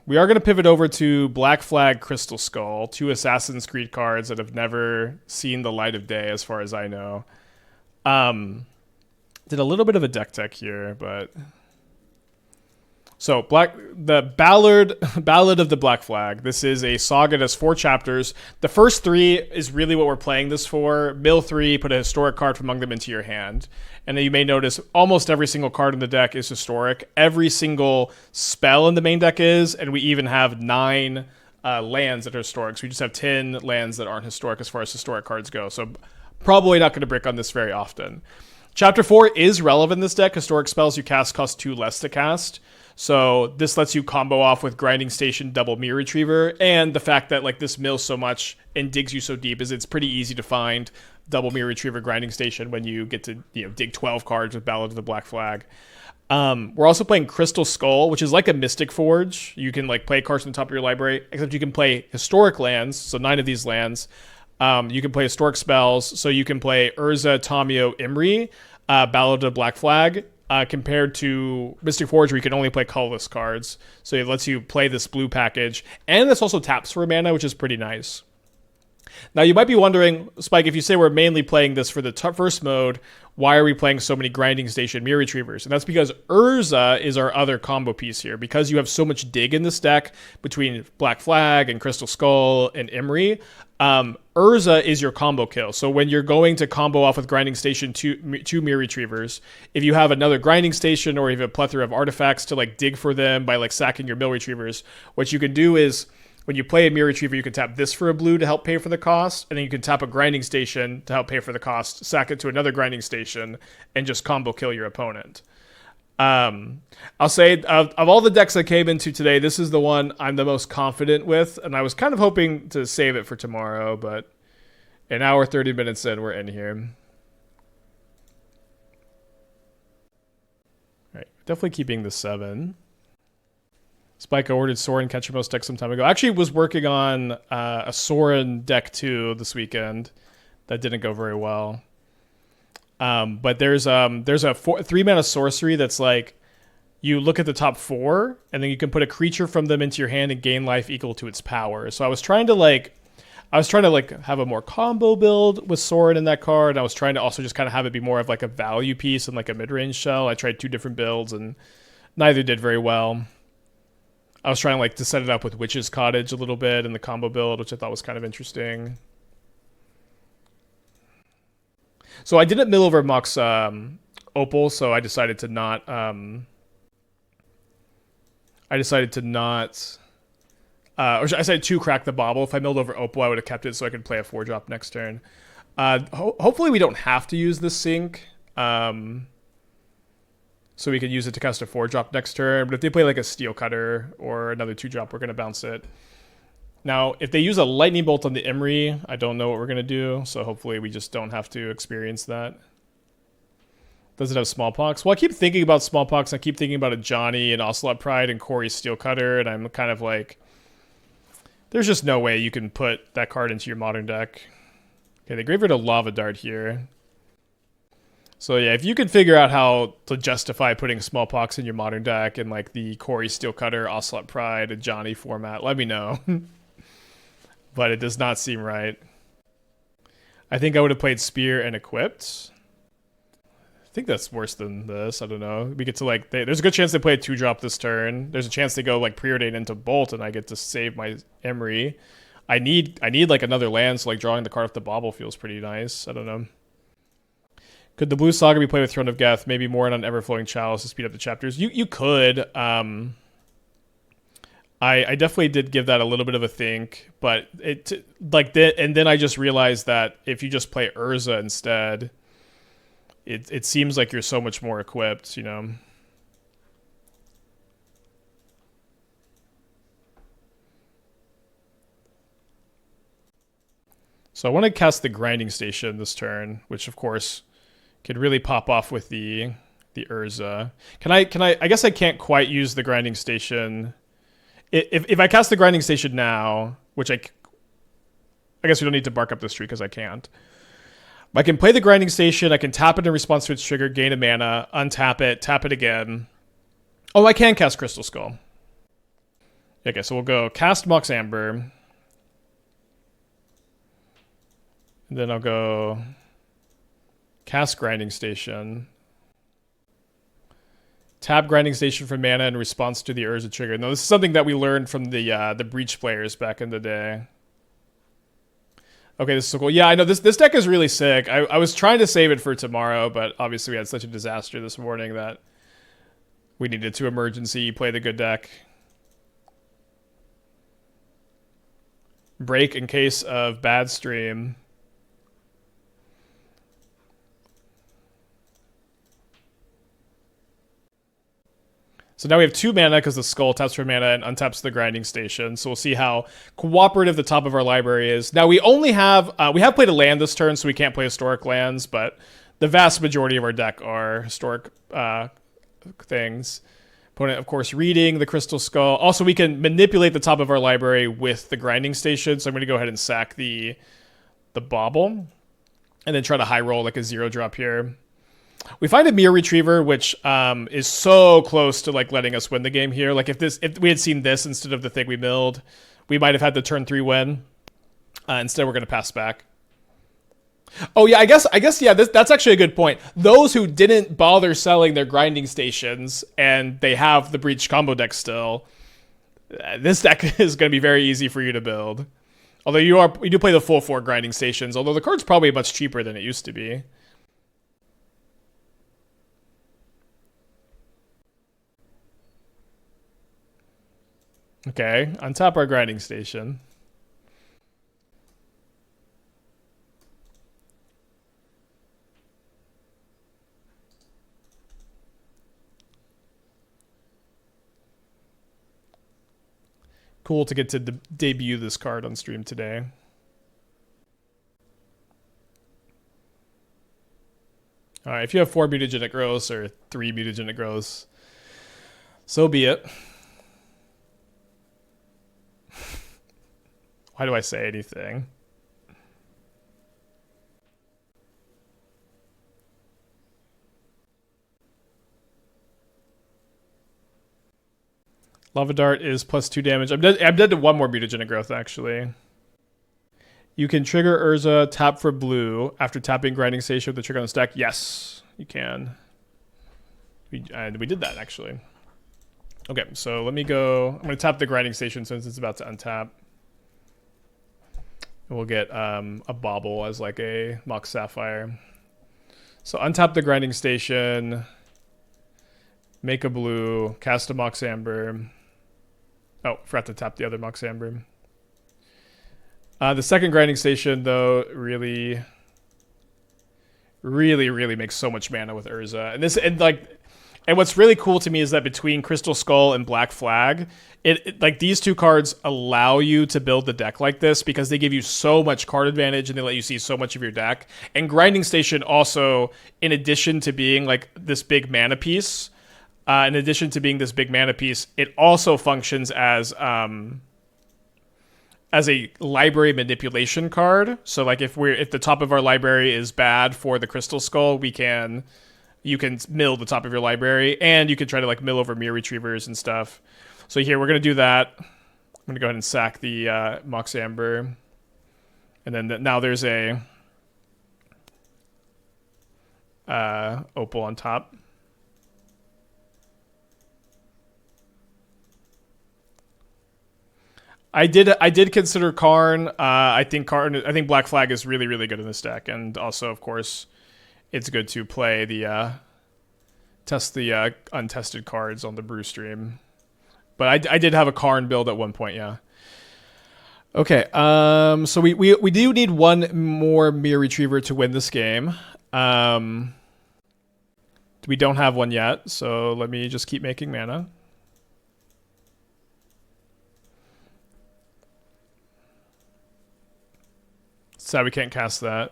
We are going to pivot over to Black Flag Crystal Skull, two Assassin's Creed cards that have never seen the light of day, as far as I know. Did a little bit of a deck tech here, but so the Ballad of the Black Flag. This is a saga that's 4 chapters. The first 3 is really what we're playing this for. Mill 3, put a historic card from among them into your hand. And then you may notice almost every single card in the deck is historic. Every single spell in the main deck is, and we even have 9 lands that are historic. So we just have 10 lands that aren't historic as far as historic cards go. So probably not going to brick on this very often. Chapter 4 is relevant in this deck. Historic spells you cast cost 2 less to cast. So this lets you combo off with Grinding Station, double Mirror Retriever, and the fact that like this mills so much and digs you so deep is it's pretty easy to find double Mirror Retriever, Grinding Station when you get to dig 12 cards with Ballad of the Black Flag. We're also playing Crystal Skull, which is like a Mystic Forge. You can like play cards on the top of your library, except you can play historic lands, so 9 of these lands. You can play historic spells, so you can play Urza, Tamio, Imri, Ballad of the Black Flag, compared to Mystic Forge, where you can only play colorless cards. So it lets you play this blue package. And this also taps for mana, which is pretty nice. Now, you might be wondering, Spike, if you say we're mainly playing this for the first mode, why are we playing so many Grinding Station Mirror Retrievers? And that's because Urza is our other combo piece here. Because you have so much dig in this deck between Black Flag and Crystal Skull and Imri, Urza is your combo kill. So when you're going to combo off with Grinding Station two Mirror Retrievers, if you have another Grinding Station or you have a plethora of artifacts to like dig for them by like sacking your Mill Retrievers, what you can do is when you play a Mirror Retriever, you can tap this for a blue to help pay for the cost, and then you can tap a Grinding Station to help pay for the cost, sack it to another Grinding Station, and just combo kill your opponent. I'll say, of all the decks I came into today, this is the one I'm the most confident with, and I was kind of hoping to save it for tomorrow, but an hour, 30 minutes in, we're in here. All right, definitely keeping the 7. Spike, I ordered Sorin Ketchumos deck some time ago. I actually was working on a Sorin deck too this weekend. That didn't go very well. But there's a 3-mana sorcery that's like you look at the top 4 and then you can put a creature from them into your hand and gain life equal to its power. So I was trying to have a more combo build with Sorin in that card. And I was trying to also just kind of have it be more of like a value piece and like a mid-range shell. I tried 2 different builds and neither did very well. I was trying to set it up with Witch's Cottage a little bit in the combo build, which I thought was kind of interesting. So I didn't mill over Mox Opal, so I decided to not. Or I decided to crack the bauble. If I milled over Opal, I would have kept it so I could play a 4-drop next turn. Hopefully we don't have to use this sync. So we can use it to cast a 4-drop next turn. But if they play like a Steel Cutter or another 2-drop, we're going to bounce it. Now, if they use a Lightning Bolt on the Imri, I don't know what we're going to do. So hopefully we just don't have to experience that. Does it have Smallpox? Well, I keep thinking about Smallpox. I keep thinking about a Johnny and Ocelot Pride and Corey's Steel Cutter. And I'm kind of like, there's just no way you can put that card into your modern deck. Okay, they graveyard a Lava Dart here. So yeah, if you could figure out how to justify putting Smallpox in your modern deck in like the Corey Steel Cutter, Ocelot Pride, and Johnny format, let me know. But it does not seem right. I think I would have played Spear and Equipped. I think that's worse than this. I don't know. We get to there's a good chance they play a 2-drop this turn. There's a chance they go Preordain into Bolt, and I get to save my Emery. I need like another land, so like drawing the card off the bauble feels pretty nice. I don't know. Could the Blue Saga be played with Throne of Geth? Maybe more on Everflowing Chalice to speed up the chapters. You could. I definitely did give that a little bit of a think, but and then I just realized that if you just play Urza instead, it seems like you're so much more equipped, you know. So I want to cast the Grinding Station this turn, which of course could really pop off with the Urza. I guess I can't quite use the Grinding Station. If I cast the Grinding Station now, which I guess we don't need to bark up this tree because I can't. I can play the Grinding Station, I can tap it in response to its trigger, gain a mana, untap it, tap it again. Oh, I can cast Crystal Skull. Okay, so we'll go cast Mox Amber. And then I'll go cast Grinding Station. Tap Grinding Station for mana in response to the Urza trigger. Now, this is something that we learned from the Breach players back in the day. Okay, this is so cool. Yeah, I know this deck is really sick. I was trying to save it for tomorrow, but obviously we had such a disaster this morning that we needed to emergency play the good deck. Break in case of bad stream. So now we have 2 mana because the Skull taps for mana and untaps the Grinding Station. So we'll see how cooperative the top of our library is. Now we only have, we have played a land this turn, so we can't play historic lands, but the vast majority of our deck are historic things. Opponent, of course, reading the Crystal Skull. Also, we can manipulate the top of our library with the Grinding Station, so I'm going to go ahead and sack the Bauble, and then try to high roll like a 0-drop here. We find a Mirror Retriever, which is so close to like letting us win the game here. Like if we had seen this instead of the thing we milled, we might have had the turn 3 win. Instead, we're going to pass back. Oh yeah, I guess yeah. That's actually a good point. Those who didn't bother selling their Grinding Stations and they have the Breach combo deck still, this deck is going to be very easy for you to build. Although you do play the full 4 Grinding Stations, although the card's probably much cheaper than it used to be. Okay, untap our Grinding Station. Cool to get to debut this card on stream today. Alright, if you have 4 mutagenic growths or 3 mutagenic growths, so be it. Why do I say anything? Lava Dart is +2 damage. I'm dead to 1 more mutagenic growth, actually. You can trigger Urza, tap for blue, after tapping Grinding Station with the trigger on the stack. Yes, you can. We did that, actually. Okay, so let me go. I'm going to tap the Grinding Station since it's about to untap. And we'll get a Bauble as like a Mox Sapphire. So untap the Grinding Station. Make a blue. Cast a Mox Amber. Oh, forgot to tap the other Mox Amber. The second Grinding Station, though, really makes so much mana with Urza. And what's really cool to me is that between Crystal Skull and Black Flag, like these 2 cards allow you to build the deck like this because they give you so much card advantage and they let you see so much of your deck. And Grinding Station also, in addition to being like this big mana piece, it also functions as a library manipulation card. So like if the top of our library is bad for the Crystal Skull, you can mill the top of your library, and you can try to like mill over Mirror Retrievers and stuff. So here we're gonna do that. I'm gonna go ahead and sack the Mox Amber, and then now there's a Opal on top. I did consider Karn. I think Black Flag is really good in this deck, and also of course it's good to play test the untested cards on the brew stream. But I did have a Karn build at one point, yeah. Okay, so we do need 1 more Mirror Retriever to win this game. We don't have one yet, so let me just keep making mana. Sad we can't cast that.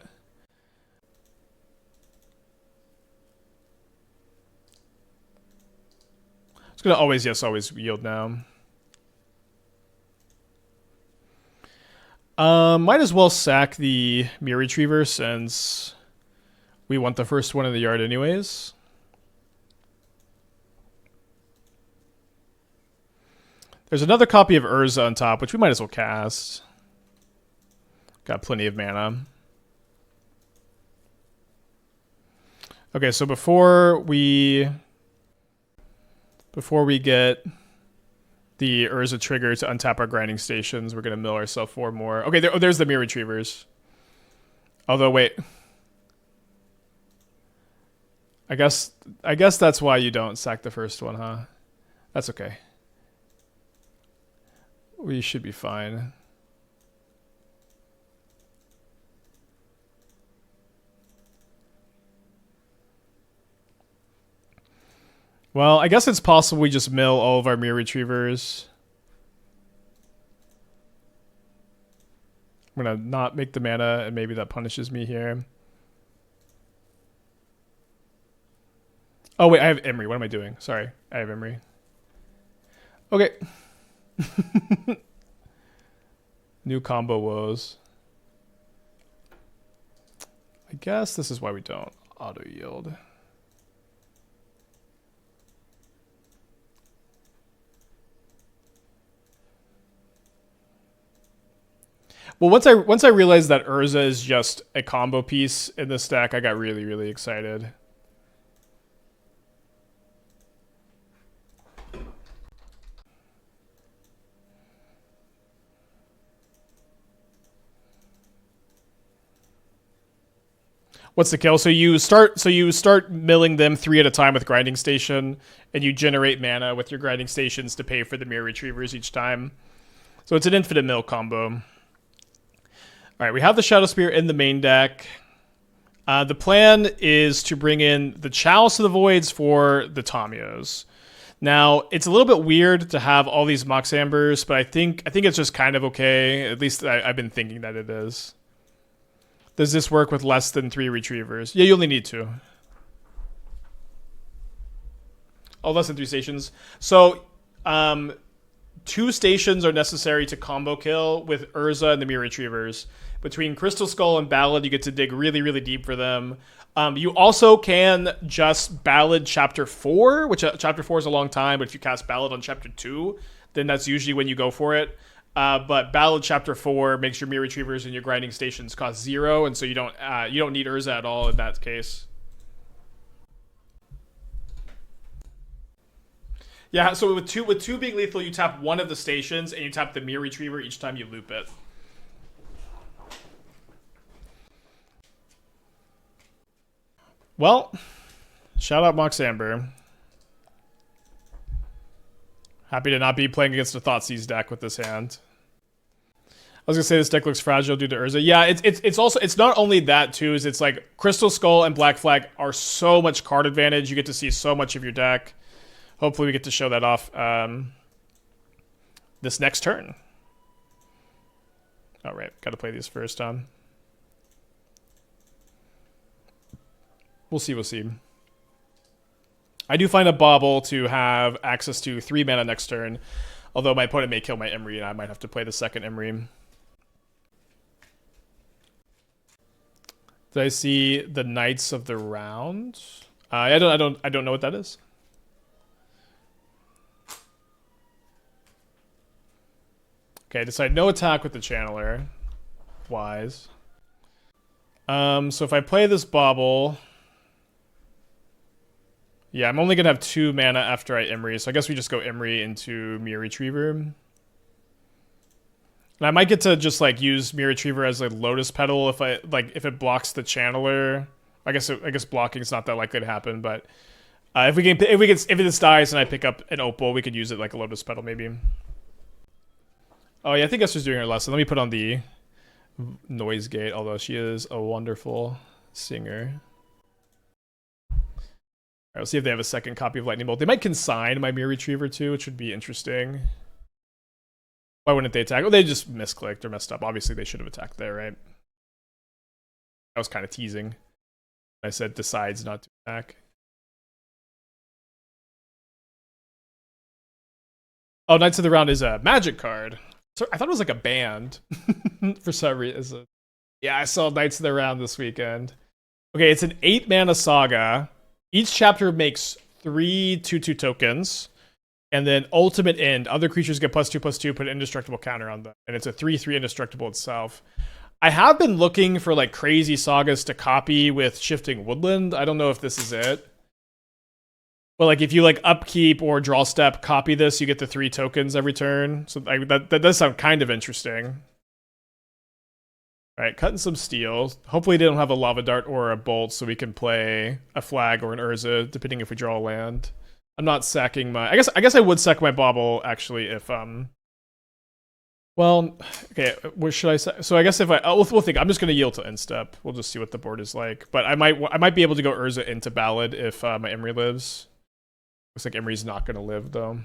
It's gonna always yield now. Might as well sack the Mirror Retriever since we want the first one in the yard anyways. There's another copy of Urza on top, which we might as well cast. Got plenty of mana. Okay, so before we get the Urza trigger to untap our grinding stations, we're gonna mill ourselves 4 more. Okay, there's the Mirror Retrievers. Although, wait. I guess that's why you don't sack the first one, huh? That's okay. We should be fine. Well, I guess it's possible we just mill all of our Mirror Retrievers. I'm gonna not make the mana, and maybe that punishes me here. Oh wait, I have Emery. What am I doing? Sorry, I have Emery. Okay. New combo woes. I guess this is why we don't auto yield. Well, once I realized that Urza is just a combo piece in this deck, I got really, really excited. What's the kill? So you start milling them 3 at a time with Grinding Station, and you generate mana with your Grinding Stations to pay for the Mirror Retrievers each time. So it's an infinite mill combo. All right, we have the Shadow Spear in the main deck. The plan is to bring in the Chalice of the Voids for the Tamios. Now, it's a little bit weird to have all these Mox Ambers, but I think it's just kind of okay. At least I've been thinking that it is. Does this work with less than 3 Retrievers? Yeah, you only need 2. Oh, less than 3 stations. So, 2 stations are necessary to combo kill with Urza and the Mirror Retrievers. Between Crystal Skull and Ballad, you get to dig really, really deep for them. You also can just Ballad Chapter 4, which Chapter 4 is a long time, but if you cast Ballad on Chapter 2, then that's usually when you go for it. But Ballad Chapter 4 makes your Mirror Retrievers and your Grinding Stations cost 0, and so you don't need Urza at all in that case. Yeah, so with two being lethal, you tap one of the stations, and you tap the Mirror Retriever each time you loop it. Well, shout out Mox Amber. Happy to not be playing against a Thoughtseize deck with this hand. I was gonna say this deck looks fragile due to Urza. Yeah, it's not only that too. Is it's like Crystal Skull and Black Flag are so much card advantage. You get to see so much of your deck. Hopefully we get to show that off this next turn. All right, got to play these first. We'll see. We'll see. I do find a bauble to have access to 3 mana next turn, although my opponent may kill my Emery, and I might have to play the second Emery. Did I see the Knights of the Round? I don't know what that is. Okay, decide no attack with the Channeler. Wise. So if I play this bauble, yeah, I'm only gonna have 2 mana after I Emery, so I guess we just go Emery into Mirror Retriever. And I might get to just like use Mirror Retriever as a Lotus Petal if if it blocks the Channeler. I guess blocking is not that likely to happen, but if this dies and I pick up an Opal, we could use it like a Lotus Petal maybe. Oh yeah, I think Esther's doing her lesson. Let me put on the Noise Gate, although she is a wonderful singer. All right, we'll see if they have a second copy of Lightning Bolt. They might consign my Mirror Retriever too, which would be interesting. Why wouldn't they attack? Oh, they just misclicked or messed up. Obviously, they should have attacked there, right? I was kind of teasing. I said decides not to attack. Oh, Knights of the Round is a Magic card. So I thought it was like a band for some reason. Yeah, I saw Knights of the Round this weekend. Okay, it's an 8 mana saga. Each chapter makes 3 2/2 tokens, And then ultimate end, other creatures get +2/+2, put an indestructible counter on them. And it's a 3/3 indestructible itself. I have been looking for like crazy sagas to copy with Shifting Woodland. I don't know if this is it. But like if you like upkeep or draw step, copy this, you get the 3 tokens every turn. So that does sound kind of interesting. All right, cutting some steel. Hopefully they don't have a lava dart or a bolt, so we can play a flag or an Urza, depending if we draw a land. I'm not sacking my. I guess I would sack my bauble actually if Well, okay. What should I say? So I guess if we'll think. I'm just gonna yield to end step. We'll just see what the board is like. But I might be able to go Urza into Ballad if my Emery lives. Looks like Emery's not gonna live though.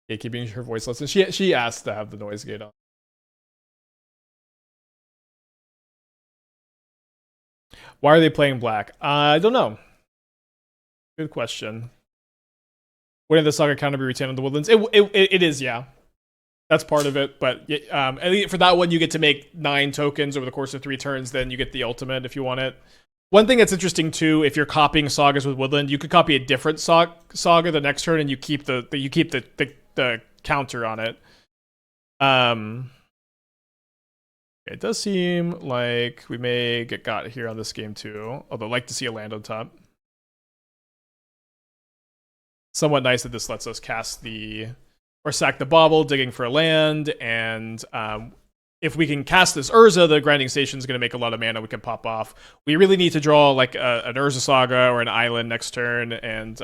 Yeah, keeping her voice less. She asked to have the noise gate on. Why are they playing black? I don't know. Good question. Wouldn't the saga counter be retained on the woodlands? It is, yeah. That's part of it, but for that one, you get to make 9 tokens over the course of 3 turns. Then you get the ultimate if you want it. One thing that's interesting too, if you're copying sagas with woodland, you could copy a different saga the next turn, and you keep the counter on it. It does seem like we may get got here on this game too, although I'd like to see a land on top. Somewhat nice that this lets us cast or sack the bauble, digging for a land, and if we can cast this Urza, the grinding station is going to make a lot of mana we can pop off. We really need to draw like an Urza Saga or an island next turn, and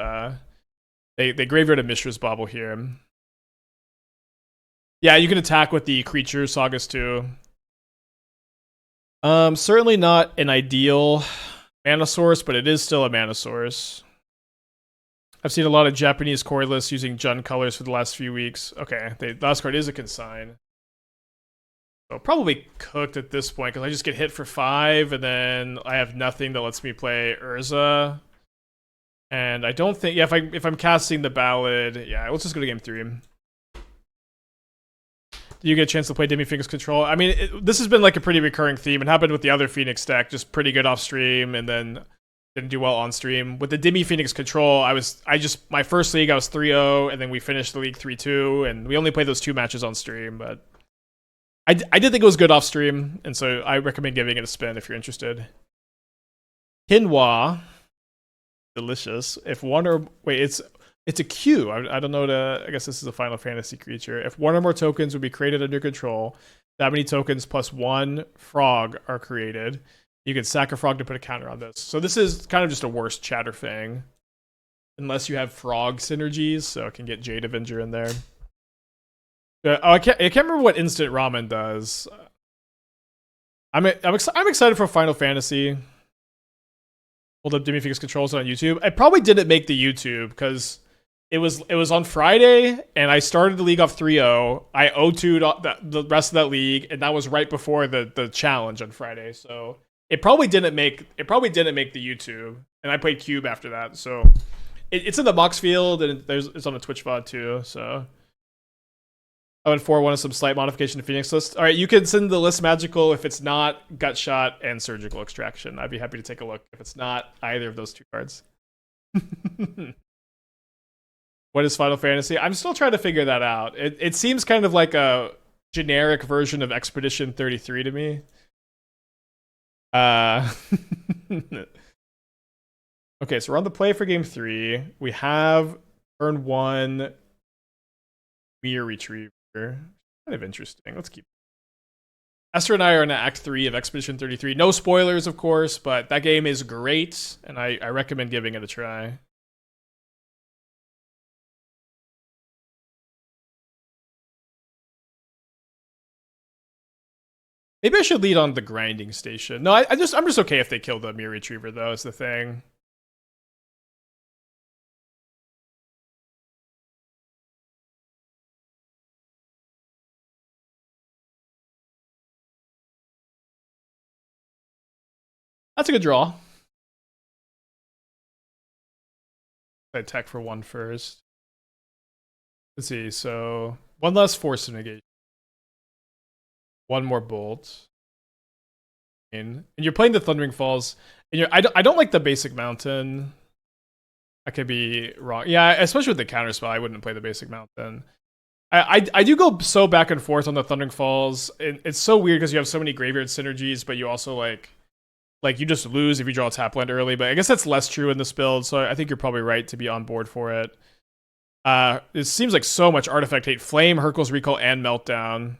they graveyard a Mishra's Bauble here. Yeah, you can attack with the creature sagas too. Certainly not an ideal mana source, but it is still a mana source. I've seen a lot of Japanese core lists using Jund colors for the last few weeks. Okay, the last card is a consign. So probably cooked at this point, because I just get hit for 5, and then I have nothing that lets me play Urza. And I don't think, yeah, if I'm casting the Ballad, yeah, let's just go to game 3. Do you get a chance to play Demi Phoenix Control? I mean, this has been like a pretty recurring theme. It happened with the other Phoenix deck, just pretty good off stream, and then didn't do well on stream. With the Demi Phoenix Control, my first league I was 3-0, and then we finished the league 3-2, and we only played those 2 matches on stream, but I did think it was good off stream, and so I recommend giving it a spin if you're interested. Hinwa, delicious. If one or wait, it's a Q. I don't know. I guess this is a Final Fantasy creature. If 1 or more tokens would be created under control, that many tokens plus 1 frog are created. You can sack a frog to put a counter on this. So this is kind of just a worse chatter thing, unless you have frog synergies. So it can get Jade Avenger in there. I can't remember what Instant Ramen does. I'm excited for Final Fantasy. Hold up, Demi Phoenix Controls on YouTube. I probably didn't make the YouTube because it was on Friday, and I started the league off 3-0. I 0-2'd the rest of that league, and that was right before the challenge on Friday. So it probably didn't make the YouTube, and I played Cube after that. So it's in the box field, and it's on a Twitch VOD too. So. Oh, and 4 wanted some slight modification to Phoenix list. All right, you can send the list magical if it's not Gut Shot and Surgical Extraction. I'd be happy to take a look if it's not either of those 2 cards. What is Final Fantasy? I'm still trying to figure that out. It seems kind of like a generic version of Expedition 33 to me. Okay, so we're on the play for game 3. We have turn 1 Mirror Retriever. Kind of interesting. Let's keep. Esther and I are in Act 3 of Expedition 33. No spoilers, of course, but that game is great, and I recommend giving it a try. Maybe I should lead on the grinding station. No, I'm just okay if they kill the Mirror Retriever, though, is the thing. That's a good draw. I attack for 1 first. Let's see. So 1 less force negation. 1 more bolt. And you're playing the Thundering Falls. And I don't like the basic mountain. I could be wrong. Yeah, especially with the counterspell, I wouldn't play the basic mountain. I do go so back and forth on the Thundering Falls. It's so weird because you have so many graveyard synergies, but you also like you just lose if you draw a tap land early. But I guess that's less true in this build, so I think you're probably right to be on board for it. It seems like so much artifact hate. Flame, Hurkyl's Recall, and Meltdown.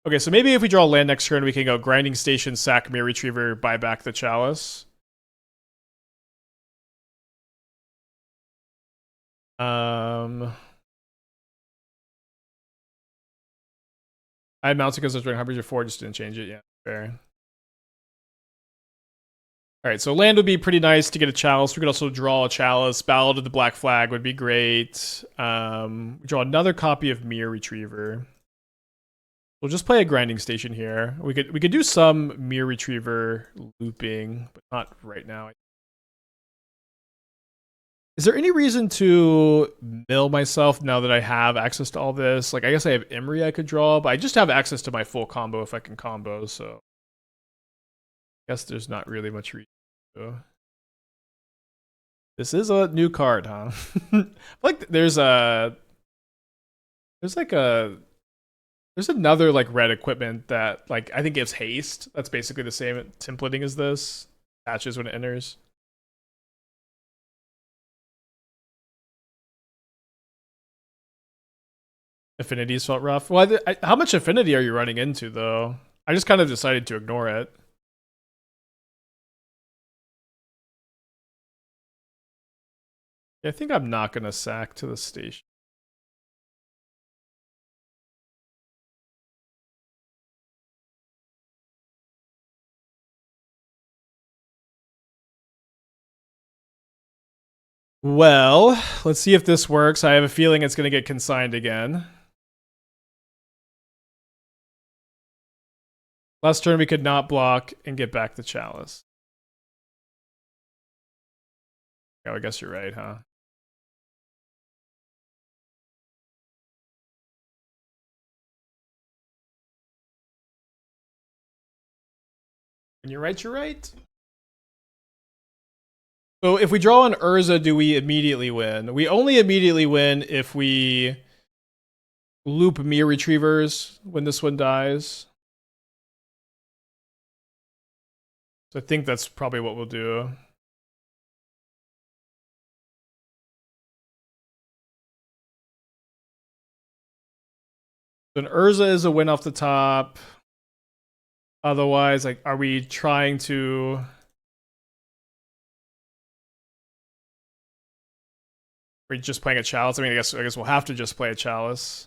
Okay, so maybe if we draw land next turn, we can go Grinding Station, sack Mirror Retriever, buy back the Chalice. I had mounted because I was drawing Hubbard before, just didn't change it. Yeah, fair. Alright, so land would be pretty nice to get a Chalice. We could also draw a Chalice. Ballad of the Black Flag would be great. Draw another copy of Mirror Retriever. We'll just play a Grinding Station here. We could do some Mirror Retriever looping, but not right now. Is there any reason to mill myself now that I have access to all this? Like, I guess I have Emery I could draw, but I just have access to my full combo if I can combo, so I guess there's not really much reason to. This is a new card, huh? Like, there's another like red equipment that like I think gives haste. That's basically the same templating as this. Patches when it enters. Affinities felt rough. Well, how much affinity are you running into, though? I just kind of decided to ignore it. Yeah, I think I'm not going to sack to the station. Well, let's see if this works. I have a feeling it's going to get consigned again. Last turn we could not block and get back the Chalice. Oh, I guess you're right, huh? When you're right, you're right. So if we draw an Urza, do we immediately win? We only immediately win if we loop Mirror Retrievers when this one dies. So I think that's probably what we'll do. So an Urza is a win off the top. Otherwise, like, are we trying to... Are we just playing a Chalice? I mean, I guess we'll have to just play a Chalice.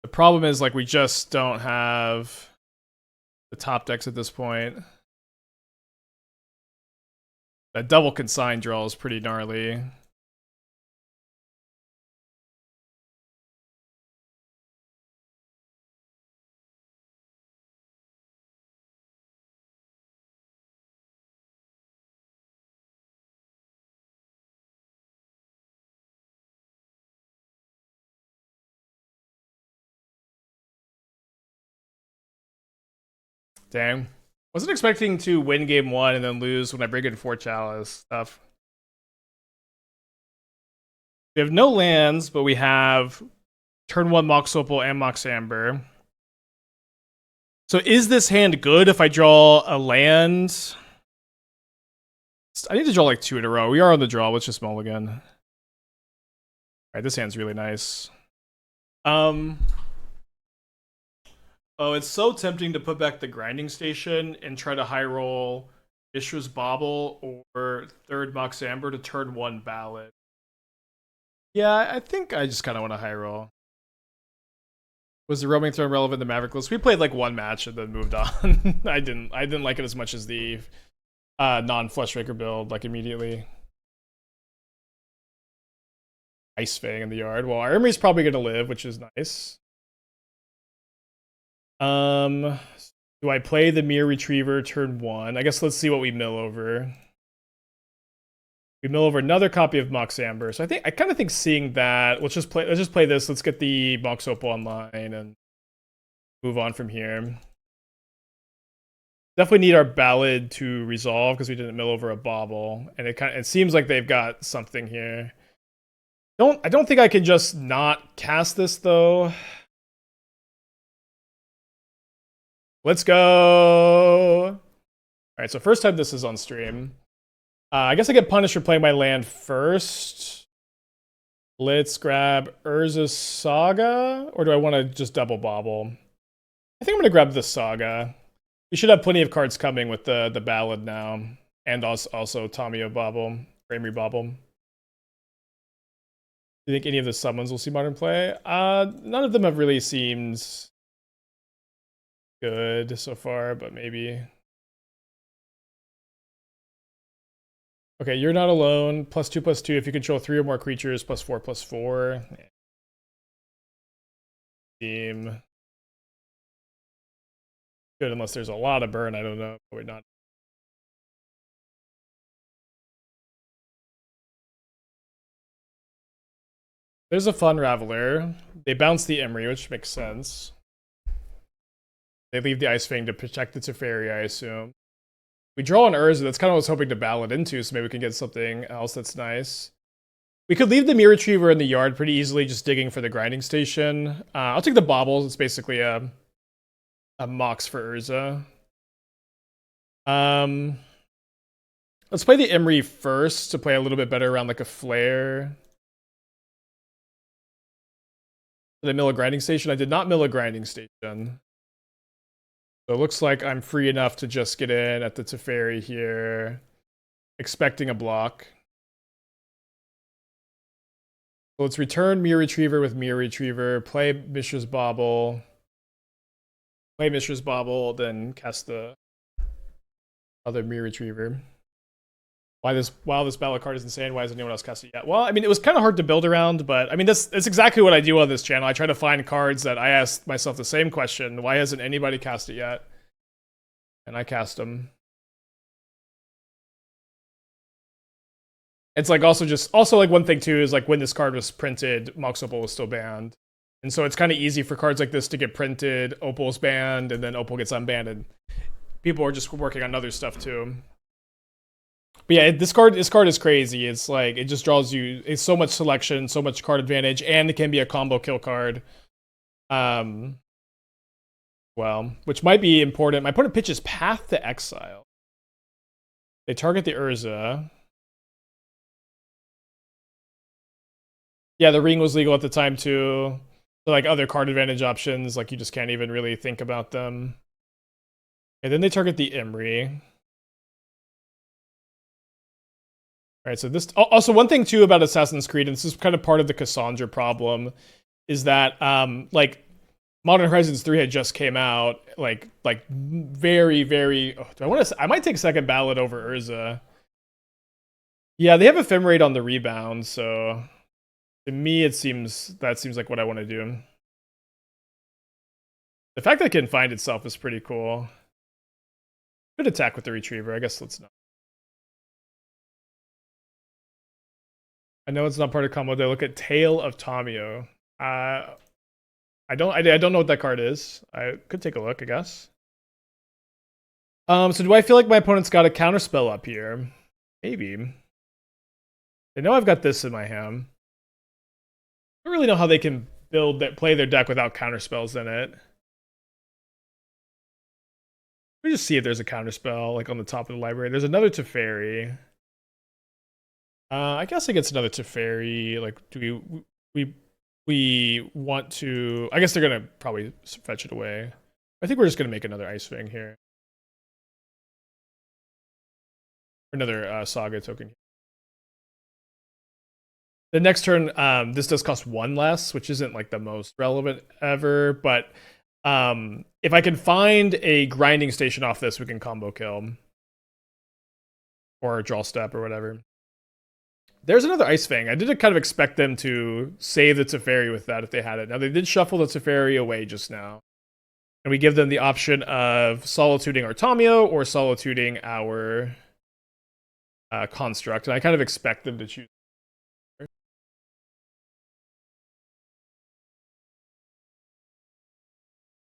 The problem is, like, we just don't have the top decks at this point. That double consign draw is pretty gnarly. Dang. Wasn't expecting to win game one and then lose when I bring in 4 Chalice stuff. We have no lands, but we have turn 1 Mox Opal and Mox Amber. So is this hand good if I draw a land? I need to draw like 2 in a row. We are on the draw. Let's just mulligan. All right, this hand's really nice. Oh, it's so tempting to put back the Grinding Station and try to high roll Mishra's Bauble or 3rd Mox Amber to turn 1 Ballad. Yeah, I think I just kind of want to high roll. Was the Roaming Throne relevant in the Maverick list? We played like 1 match and then moved on. I didn't like it as much as the non-Fleshmaker build, like immediately. Ice Fang in the yard. Well, our Emery's probably gonna live, which is nice. Do I play the Mirror Retriever turn 1? I guess let's see what we mill over. We mill over another copy of Mox Amber. So I kind of think seeing that, let's just play this. Let's get the Mox Opal online and move on from here. Definitely need our ballad to resolve because we didn't mill over a bauble, and it seems like they've got something here. I don't think I can just not cast this though. Let's go. All right, so first time this is on stream. I guess I get punished for playing my land first. Let's grab Urza's Saga, or do I want to just double bobble? I think I'm gonna grab the Saga. We should have plenty of cards coming with the ballad now, and also Tamio Bobble, Ramery Bobble. Do you think any of the summons will see modern play? None of them have really seemed good so far, but maybe. Okay, you're not alone. +2/+2 if you control 3 or more creatures. +4/+4. Team. Good, unless there's a lot of burn. I don't know. We're not. There's a Fun Raveler. They bounce the Emery, which makes sense. They leave the Ice Fang to protect the Teferi, I assume. We draw an Urza. That's kind of what I was hoping to ballad into, so maybe we can get something else that's nice. We could leave the Mirror Retriever in the yard pretty easily, just digging for the grinding station. I'll take the Baubles. It's basically a Mox for Urza. Let's play the Emery first to play a little bit better around like a Flare. Did I mill a grinding station? I did not mill a grinding station. So it looks like I'm free enough to just get in at the Teferi here, expecting a block. So let's return Mirror Retriever with Mirror Retriever, play Mishra's Bauble, then cast the other Mirror Retriever. Wow, this ballot card is insane. Why hasn't anyone else cast it yet? Well, I mean, it was kind of hard to build around, but I mean, that's exactly what I do on this channel. I try to find cards that I ask myself the same question: why hasn't anybody cast it yet? And I cast them. It's like also like one thing too is like when this card was printed, Mox Opal was still banned, and so it's kind of easy for cards like this to get printed. Opal's banned, and then Opal gets unbanned, and people are just working on other stuff too. But yeah, this card is crazy. It's like it just draws you. It's so much selection, so much card advantage, and it can be a combo kill card. Well, which might be important. My opponent pitches Path to Exile. They target the Urza. Yeah, the Ring was legal at the time too. So like other card advantage options, like you just can't even really think about them. And then they target the Emery. All right, so this also one thing too about Assassin's Creed, and this is kind of part of the Cassandra problem, is that like Modern Horizons 3 had just came out, like very very. Oh, I might take second ballot over Urza. Yeah, they have Ephemerate on the rebound, so to me that seems like what I want to do. The fact that it can find itself is pretty cool. Could attack with the Retriever. I guess let's not. I know it's not part of combo. They look at Tale of Tamio. I don't know what that card is. I could take a look, I guess. So do I feel like my opponent's got a counterspell up here? Maybe. They know I've got this in my hand. I don't really know how they can play their deck without counterspells in it. Let me just see if there's a counterspell like on the top of the library. There's another Teferi. I guess it gets another Teferi. Like, do we want to? I guess they're gonna probably fetch it away. I think we're just gonna make another Ice Fang here, another Saga token. The next turn, this does cost 1 less, which isn't like the most relevant ever. But if I can find a grinding station off this, we can combo kill or draw step or whatever. There's another Ice Fang. I did kind of expect them to save the Teferi with that if they had it. Now, they did shuffle the Teferi away just now. And we give them the option of solituding our Tamio or solituding our Construct. And I kind of expect them to choose.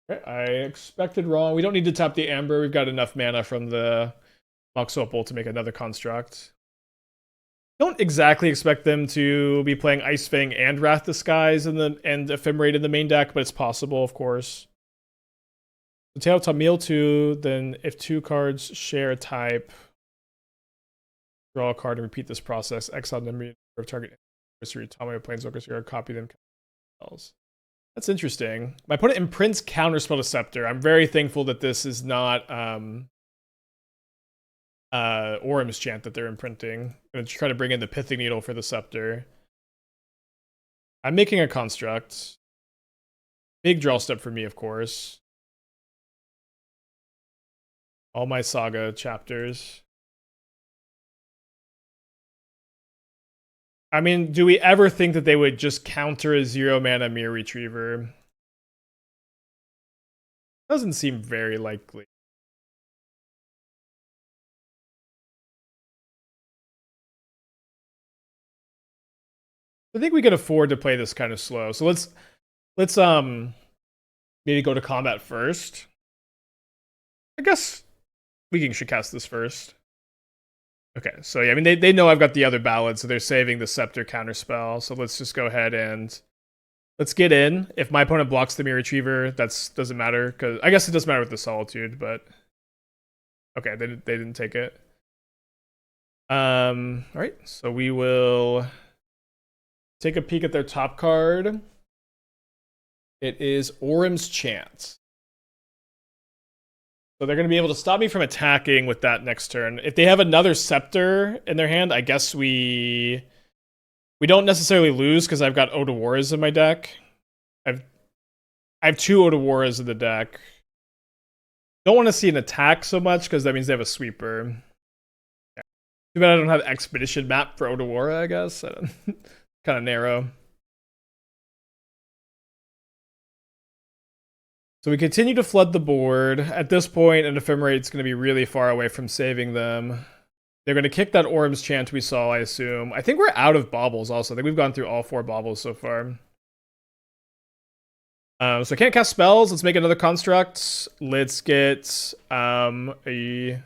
Okay, I expected wrong. We don't need to tap the Amber. We've got enough mana from the Mox Opal to make another construct. Don't exactly expect them to be playing Ice Fang and Wrath Disguise and Ephemerate in the main deck, but it's possible, of course. So tail Tamil 2, then if 2 cards share a type, draw a card and repeat this process. Exile them of target anniversary. Tamil Planeswalkers here, copy them. That's interesting. My opponent imprints Counterspell to Scepter. I'm very thankful that this is not Orem's Chant that they're imprinting. I'm gonna try to bring in the Pithing Needle for the Scepter. I'm making a construct. Big draw step for me, of course. All my Saga chapters. I mean, do we ever think that they would just counter a 0-mana Mirror Retriever? Doesn't seem very likely. I think we can afford to play this kind of slow. So let's maybe go to combat first. I guess we should cast this first. Okay, so yeah, I mean they know I've got the other ballad, so they're saving the Scepter counterspell. So let's just go ahead and let's get in. If my opponent blocks the Mirror Retriever, that doesn't matter, because I guess it doesn't matter with the Solitude, but okay, they didn't take it. All right, so we will take a peek at their top card. It is Orem's Chant. So they're going to be able to stop me from attacking with that next turn. If they have another Scepter in their hand, I guess we don't necessarily lose because I've got Odawaras in my deck. I have 2 Odawaras in the deck. Don't want to see an attack so much because that means they have a sweeper. Yeah. Too bad I don't have Expedition map for Odawara, I guess. Kind of narrow. So we continue to flood the board. At this point, an Ephemerate's going to be really far away from saving them. They're going to kick that Orem's Chant we saw, I assume. I think we're out of baubles also. I think we've gone through all 4 baubles so far. So I can't cast spells. Let's make another construct. Let's get a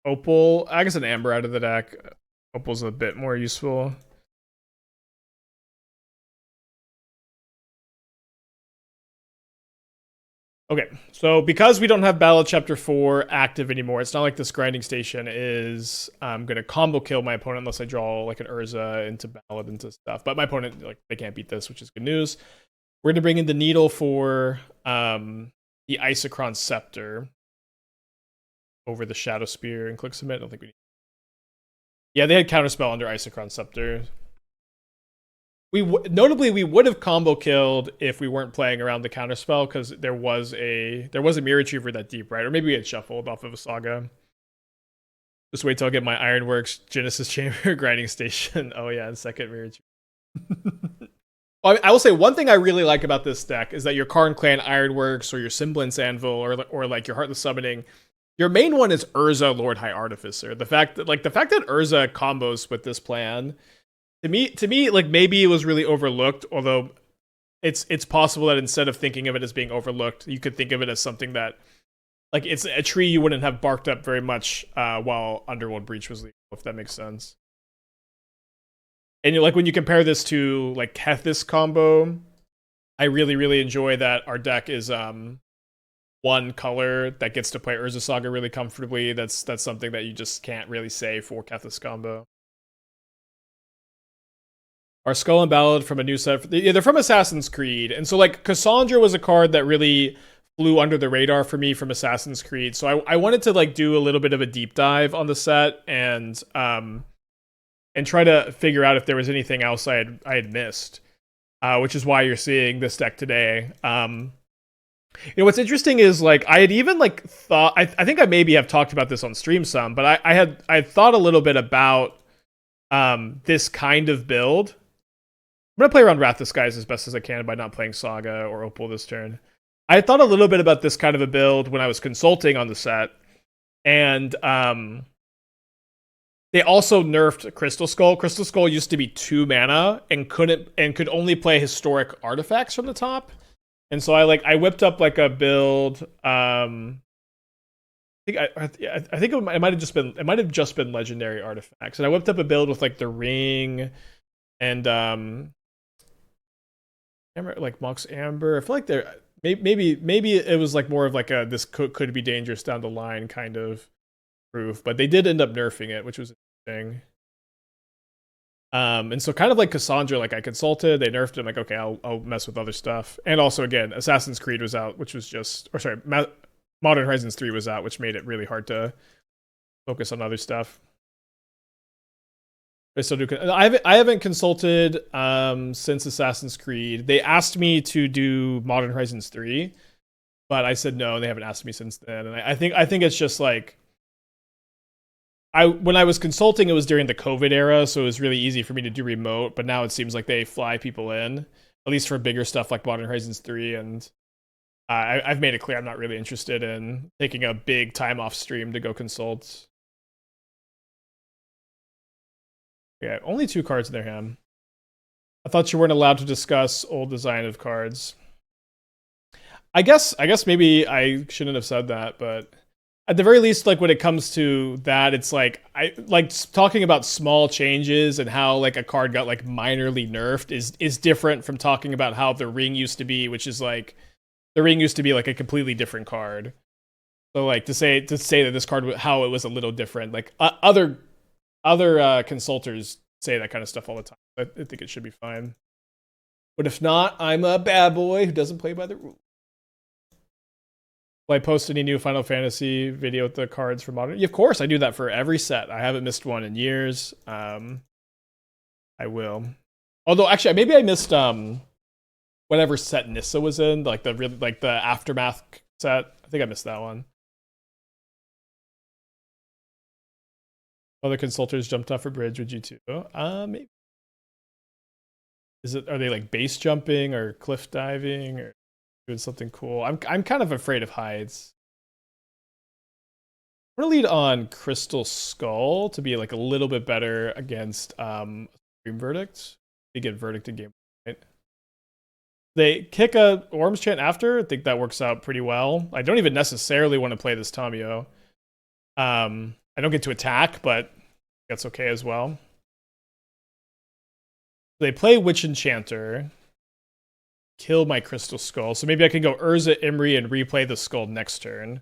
Opal. I guess an Amber out of the deck. Opal's a bit more useful. Okay, so because we don't have Ballad Chapter 4 active anymore, it's not like this grinding station is going to combo kill my opponent unless I draw like an Urza into Ballad into stuff. But my opponent, like, they can't beat this, which is good news. We're going to bring in the Needle for the Isochron Scepter over the Shadow Spear and click submit. I don't think we need. Yeah, they had Counterspell under Isochron Scepter. Notably, we would have combo killed if we weren't playing around the counterspell because there was a Mirror Retriever that deep, right? Or maybe we had shuffled off of a Saga. Just wait till I get my Ironworks Genesis Chamber grinding station. Oh yeah, and second Mirror Retriever. I will say one thing I really like about this deck is that your Karn Clan Ironworks or your Semblance Anvil or like your Heartless Summoning, your main one is Urza Lord High Artificer. The fact that Urza combos with this plan. To me, like, maybe it was really overlooked, although it's possible that instead of thinking of it as being overlooked, you could think of it as something that, like, it's a tree you wouldn't have barked up very much while Underworld Breach was legal, if that makes sense. And like when you compare this to like Kethis combo, I really, really enjoy that our deck is one color that gets to play Urza Saga really comfortably. That's something that you just can't really say for Kethis combo. Our Skull and Ballad from a new set. They're from Assassin's Creed. And so, like, Cassandra was a card that really flew under the radar for me from Assassin's Creed. So I wanted to, like, do a little bit of a deep dive on the set and try to figure out if there was anything else I had missed, which is why you're seeing this deck today. You know, what's interesting is, like, I had even, like, thought... I think I maybe have talked about this on stream some, but I had thought a little bit about this kind of build. I'm going to play around Wrath Disguise as best as I can by not playing Saga or Opal this turn. I thought a little bit about this kind of a build when I was consulting on the set. And they also nerfed Crystal Skull. Crystal Skull used to be 2 mana and could only play historic artifacts from the top. And so I whipped up like a build. I think it might have just been legendary artifacts, and I whipped up a build with like the ring and Amber, like Mox Amber. I feel like they're maybe it was like more of like a this could be dangerous down the line kind of proof, but they did end up nerfing it, which was interesting. And so kind of like Cassandra, like I consulted, they nerfed it. I'm like, okay, I'll mess with other stuff. And also again, Assassin's Creed was out, which was just, or sorry, Modern Horizons 3 was out, which made it really hard to focus on other stuff. I still do. I haven't consulted since Assassin's Creed. They asked me to do Modern Horizons 3, but I said no, and they haven't asked me since then. And I think it's just like when I was consulting, it was during the COVID era, so it was really easy for me to do remote. But now it seems like they fly people in, at least for bigger stuff like Modern Horizons 3. And I've made it clear I'm not really interested in taking a big time off stream to go consult. Yeah, only 2 cards in their hand. I thought you weren't allowed to discuss old design of cards. I guess maybe I shouldn't have said that, but at the very least, like when it comes to that, it's like I like talking about small changes and how like a card got like minorly nerfed is different from talking about how the ring used to be, which is like the ring used to be like a completely different card. So like to say that this card how it was a little different, like other consultors say that kind of stuff all the time. I think it should be fine. But if not, I'm a bad boy who doesn't play by the rules. Will I post any new Final Fantasy video with the cards for Modern? Yeah, of course, I do that for every set. I haven't missed one in years. I will. Although, actually, maybe I missed whatever set Nissa was in, like the Aftermath set. I think I missed that one. Other consultors jumped off a bridge with you too. Maybe. Are they like base jumping or cliff diving or doing something cool? I'm kind of afraid of heights. I'm gonna lead on Crystal Skull to be like a little bit better against Stream Verdict. They get Verdict in game, right? They kick a Orms Chant after. I think that works out pretty well. I don't even necessarily want to play this Tamio. I don't get to attack, but that's okay as well. They play Witch Enchanter, kill my Crystal Skull, so maybe I can go Urza Imri and replay the skull next turn.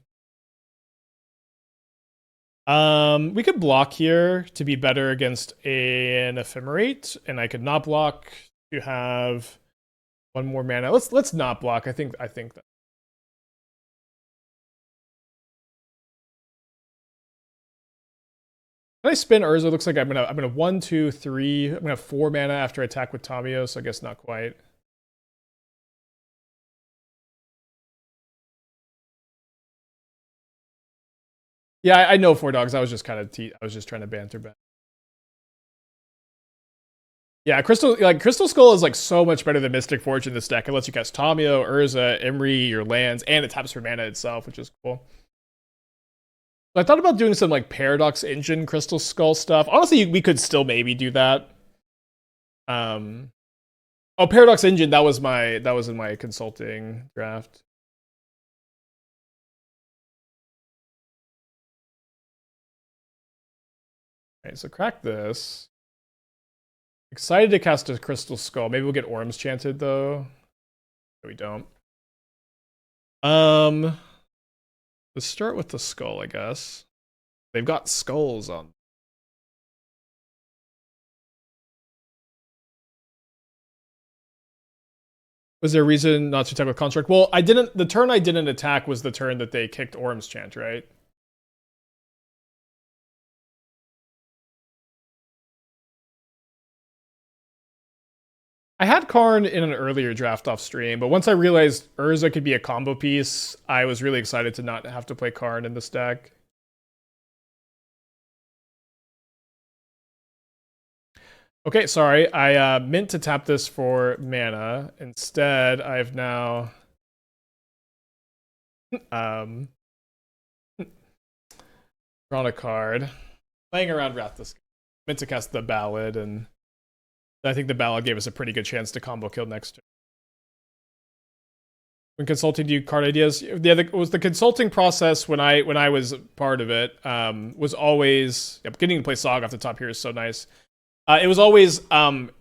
We could block here to be better against an Ephemerate, and I could not block to have one more mana. Let's not block. I think that. Can I spin Urza? Looks like I'm gonna 1, 2, 3. I'm gonna have 4 mana after attack with Tamio, so I guess not quite. Yeah, I know 4 dogs. I was just kind of I was just trying to banter back. Yeah, Crystal Skull is like so much better than Mystic Forge in this deck. It lets you cast Tamio, Urza, Imri, your lands, and it taps for mana itself, which is cool. So I thought about doing some like Paradox Engine Crystal Skull stuff. Honestly, we could still maybe do that. Oh, Paradox Engine, that was in my consulting draft. Okay, so crack this. Excited to cast a Crystal Skull. Maybe we'll get Orms Chanted though. No, we don't. Let's start with the skull, I guess. They've got skulls on. Was there a reason not to attack with Construct? Well, the turn I didn't attack was the turn that they kicked Orms Chant, right? I had Karn in an earlier draft off stream, but once I realized Urza could be a combo piece, I was really excited to not have to play Karn in this deck. Okay, sorry. I meant to tap this for mana. Instead, I've now drawn a card. Playing around Wrath. Meant to cast the Ballad, and I think the Ballad gave us a pretty good chance to combo kill next turn. when consulting you card ideas. Yeah, was the consulting process when I was part of it. Was always getting to play Sog off the top here is so nice. It was always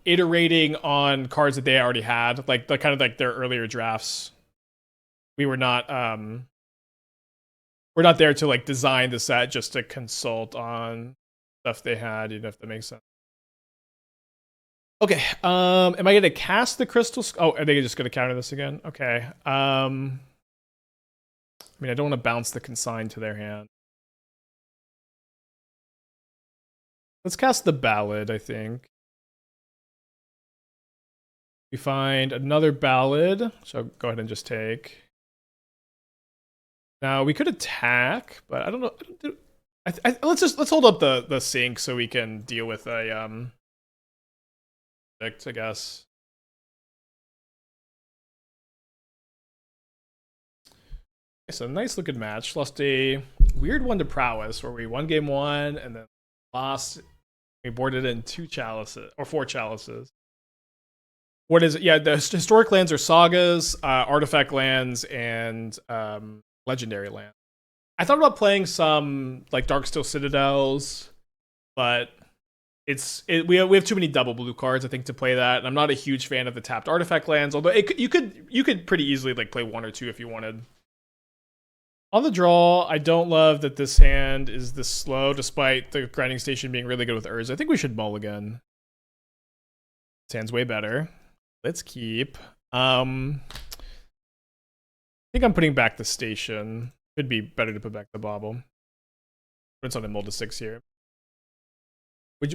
iterating on cards that they already had, like the kind of like their earlier drafts. We were not we're not there to like design the set, just to consult on stuff they had, if that makes sense. Okay, am I gonna cast the crystal? Oh, are they just gonna counter this again? Okay. I mean, I don't want to bounce the consign to their hand. Let's cast the ballad, I think. We find another ballad, so go ahead and just take. Now we could attack, but I don't know. Let's hold up the sync so we can deal with a I guess. Okay, so nice looking match. Lost a weird one to prowess where we won game one and then lost. We boarded in 2 chalices or 4 chalices. What is it? Yeah, the historic lands are sagas, artifact lands, and legendary land. I thought about playing some like Darksteel Citadels, but we have too many double blue cards, I think, to play that. And I'm not a huge fan of the tapped artifact lands, although you could pretty easily like play 1 or 2 if you wanted. On the draw, I don't love that this hand is this slow, despite the grinding station being really good with Urza. I think we should mulligan. This hand's way better. Let's keep. I think I'm putting back the station. Could be better to put back the bauble. It's on a mold to 6 here.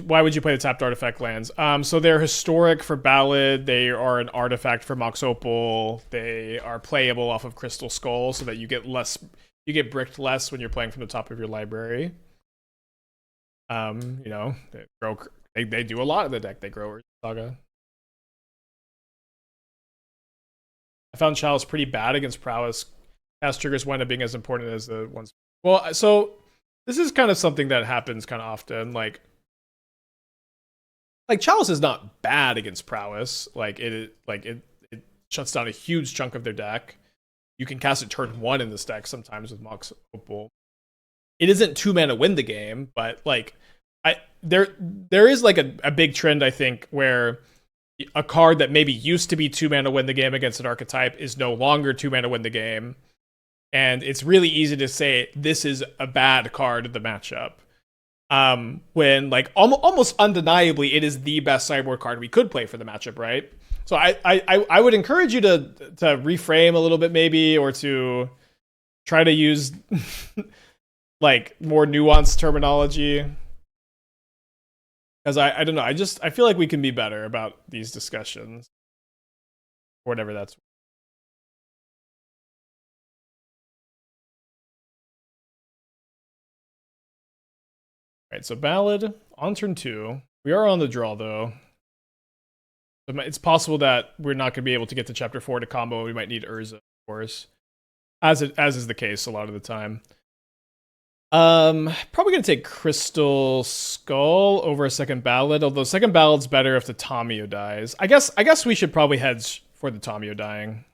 Why would you play the tapped artifact lands? So they're historic for Ballad. They are an artifact for Mox Opal. They are playable off of Crystal Skull, so that you get bricked less when you're playing from the top of your library. You know, they do a lot of the deck. They grow Urza Saga. I found Chalice pretty bad against prowess. Cast triggers wind up being as important as the ones. Well, so this is kind of something that happens kind of often. Like Chalice is not bad against prowess. It shuts down a huge chunk of their deck. You can cast it turn 1 in this deck sometimes with Mox Opal. It isn't 2 mana win the game, but there is like a big trend, I think, where a card that maybe used to be 2 mana win the game against an archetype is no longer 2 mana win the game. And it's really easy to say this is a bad card in the matchup. When like almost undeniably it is the best sideboard card we could play for the matchup, right? So I would encourage you to reframe a little bit maybe, or to try to use like more nuanced terminology. Because I don't know, I feel like we can be better about these discussions. Whatever that's. Right, so Ballad on turn 2. We are on the draw though. It's possible that we're not going to be able to get to chapter 4 to combo. We might need Urza, of course, as is the case a lot of the time. Probably going to take Crystal Skull over a second Ballad, although second Ballad's better if the Tomio dies. I guess we should probably hedge for the Tomio dying.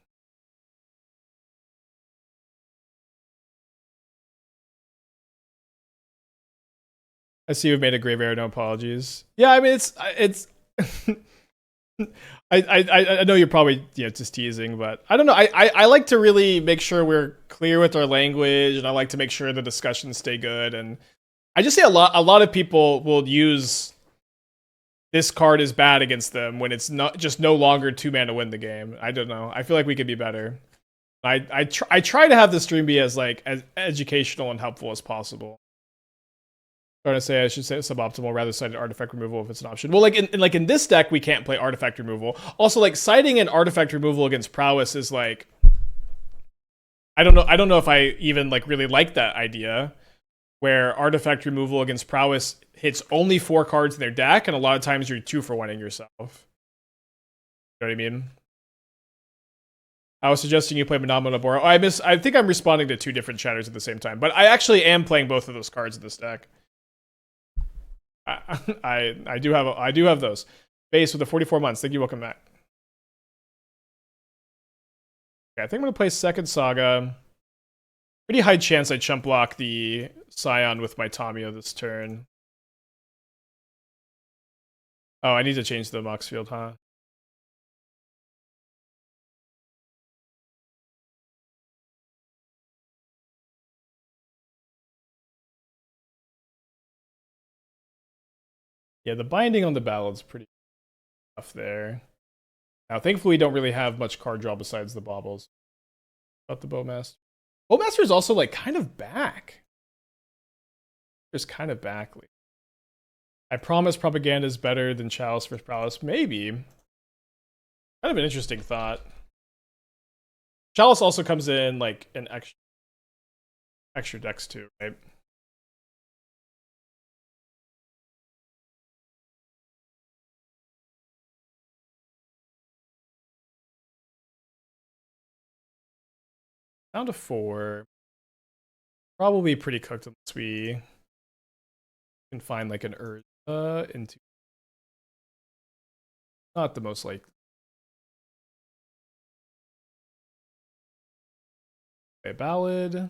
I see you've made a grave error. No apologies. Yeah, I mean it's I know you're probably just teasing, but I don't know. I like to really make sure we're clear with our language, and I like to make sure the discussions stay good. And I just say a lot of people will use this card is bad against them when it's not just no longer 2 mana to win the game. I don't know. I feel like we could be better. I try to have the stream be as educational and helpful as possible. Trying to say I should say suboptimal rather cited artifact removal if it's an option. Well, like in this deck, we can't play artifact removal. Also, like citing an artifact removal against prowess is like, I don't know if I even like really like that idea, where artifact removal against prowess hits only 4 cards in their deck, and a lot of times you're 2-for-1ing yourself. You know what I mean? I was suggesting you play Manamo Naboro. I think I'm responding to 2 different chatters at the same time, but I actually am playing both of those cards in this deck. I do have those. Base with the 44 months. Thank you. Welcome back. Okay, I think I'm gonna play second Saga. Pretty high chance I chump block the Scion with my Tamio this turn. Oh, I need to change the Mox field, huh? Yeah, the binding on the ballad's pretty tough there. Now, thankfully, we don't really have much card draw besides the baubles. About the Bowmaster. Bowmaster is also like kind of back. Just kind of back. I promise propaganda is better than Chalice for Prowess. Maybe. Kind of an interesting thought. Chalice also comes in like an extra decks too, right? Down to 4. Probably pretty cooked unless we can find like an Urza into. Not the most like. Okay, Ballad.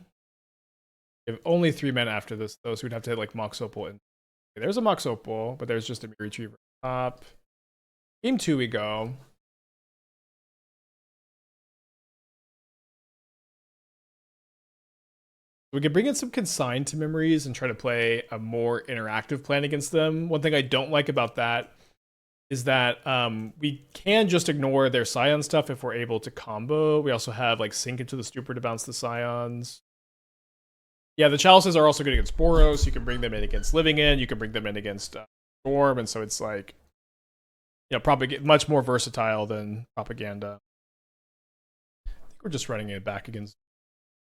We have only 3 men after this though, so we'd have to hit like Mox Opal. And okay, there's a Mox Opal, but there's just a Mirror Retriever top. Game 2 we go. We could bring in some consigned to memories and try to play a more interactive plan against them. One thing I don't like about that is that we can just ignore their Scion stuff if we're able to combo. We also have like Sink into the Stupor to bounce the Scions. Yeah, the Chalices are also good against Boros. You can bring them in against Living In. You can bring them in against Storm. And so it's like, you know, much more versatile than Propaganda. I think we're just running it back against,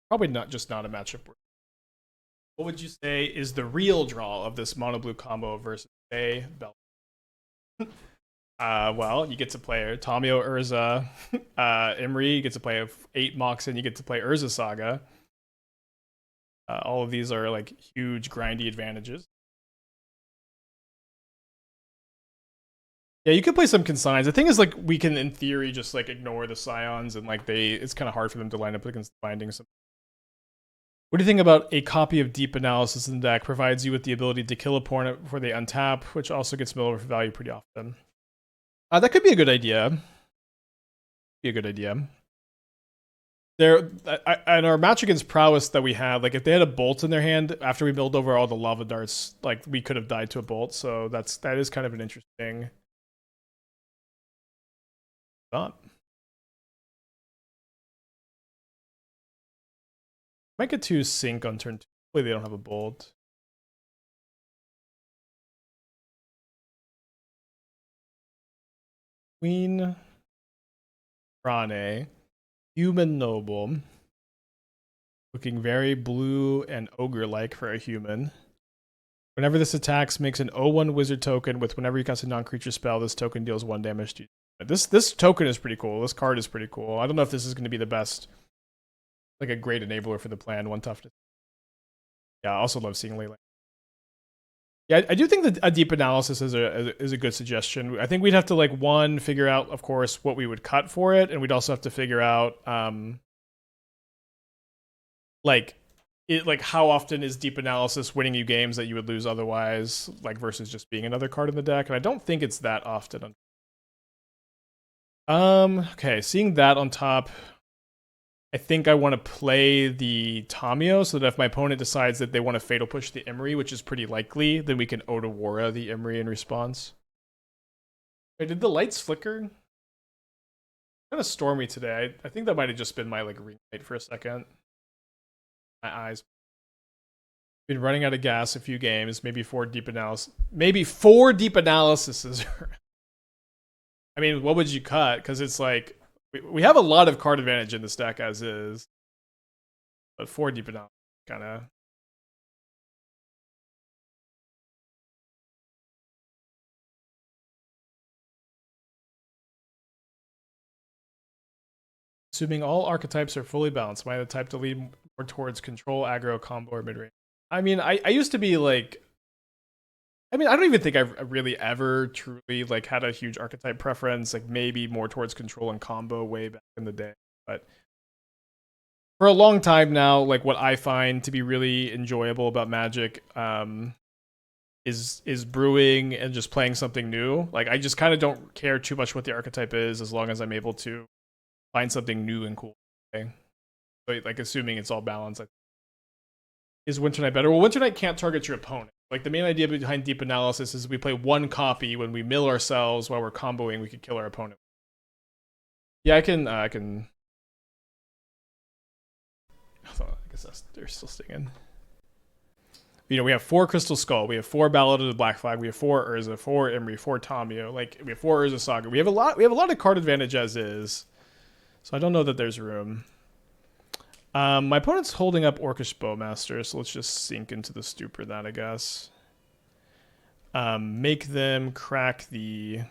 probably not a matchup. What would you say is the real draw of this mono blue combo versus a Bell? Well, you get to play Tamio, Urza, Imri. You get to play 8 Moxen. You get to play Urza Saga. All of these are like huge grindy advantages. Yeah, you could play some consigns. The thing is, like, we can, in theory, just like ignore the Scions and like it's kind of hard for them to line up against the bindings. What do you think about a copy of Deep Analysis in the deck? Provides you with the ability to kill a opponent before they untap, which also gets mill over for value pretty often. That could be a good idea. Be a good idea. And our match against Prowess that we had, like if they had a bolt in their hand after we milled over all the lava darts, like we could have died to a bolt. So that is kind of an interesting thought. Might get to Sink on turn 2. Hopefully they don't have a bolt. Queen Rane, Human Noble. Looking very blue and ogre-like for a human. Whenever this attacks, makes an 0/1 wizard token with whenever you cast a non-creature spell, this token deals 1 damage to you. This token is pretty cool. This card is pretty cool. I don't know if this is going to be the best, like a great enabler for the plan. One toughness. Yeah, I also love seeing Leyline. Yeah, I do think that a deep analysis is a good suggestion. I think we'd have to like figure out, of course, what we would cut for it, and we'd also have to figure out like how often is deep analysis winning you games that you would lose otherwise, like versus just being another card in the deck. And I don't think it's that often. Okay, seeing that on top, I think I want to play the Tamio so that if my opponent decides that they want to Fatal Push the Imri, which is pretty likely, then we can Otawara the Imri in response. Wait, did the lights flicker? Kind of stormy today. I think that might have just been my like ring light for a second. My eyes. Been running out of gas a few games. Maybe 4 deep analysis. Maybe 4 deep analyses. I mean, what would you cut? Because it's like we have a lot of card advantage in this deck as is, but 4 deep analysis kind of. Assuming all archetypes are fully balanced, am I the type to lean more towards control, aggro, combo, or mid range? I mean, I used to be like. I mean, I don't even think I've really ever truly like had a huge archetype preference. Like maybe more towards control and combo way back in the day, but for a long time now, like what I find to be really enjoyable about Magic, is brewing and just playing something new. Like I just kind of don't care too much what the archetype is as long as I'm able to find something new and cool. Okay? But like assuming it's all balanced. Is Winter Night better? Well, Winter Night can't target your opponent. Like the main idea behind deep analysis is we play one copy. When we mill ourselves while we're comboing, we could kill our opponent. Yeah, I can. I guess they're still stinging. You know, we have 4 Crystal Skull, we have 4 Ballad of the Black Flag, we have 4 Urza, 4 Imri, 4 Tamio, like we have 4 Urza Saga. We have a lot of card advantage as is. So I don't know that there's room. My opponent's holding up Orcish Bowmaster, so let's just sink into the stupor that, I guess. Make them crack the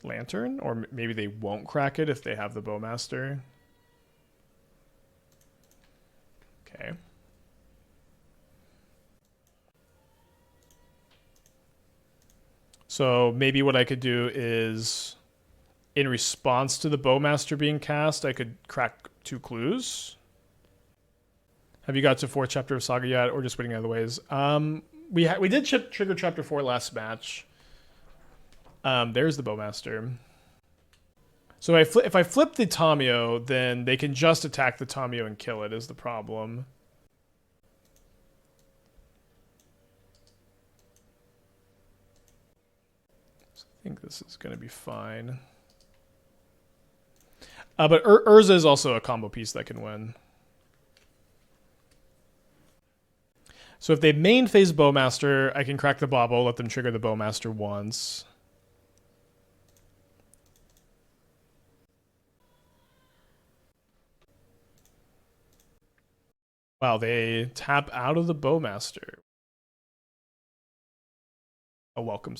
Lantern, or maybe they won't crack it if they have the Bowmaster. Okay. So maybe what I could do is, in response to the Bowmaster being cast, I could crack 2 clues. Have you got to 4th chapter of Saga yet, or just waiting other ways? We did trigger chapter 4 last match. There's the Bowmaster. So if I flip the Tamio, then they can just attack the Tamio and kill it, is the problem. I think this is going to be fine. But Urza is also a combo piece that can win. So if they main phase Bowmaster, I can crack the Bauble, let them trigger the Bowmaster once. Wow, they tap out of the Bowmaster. A welcome.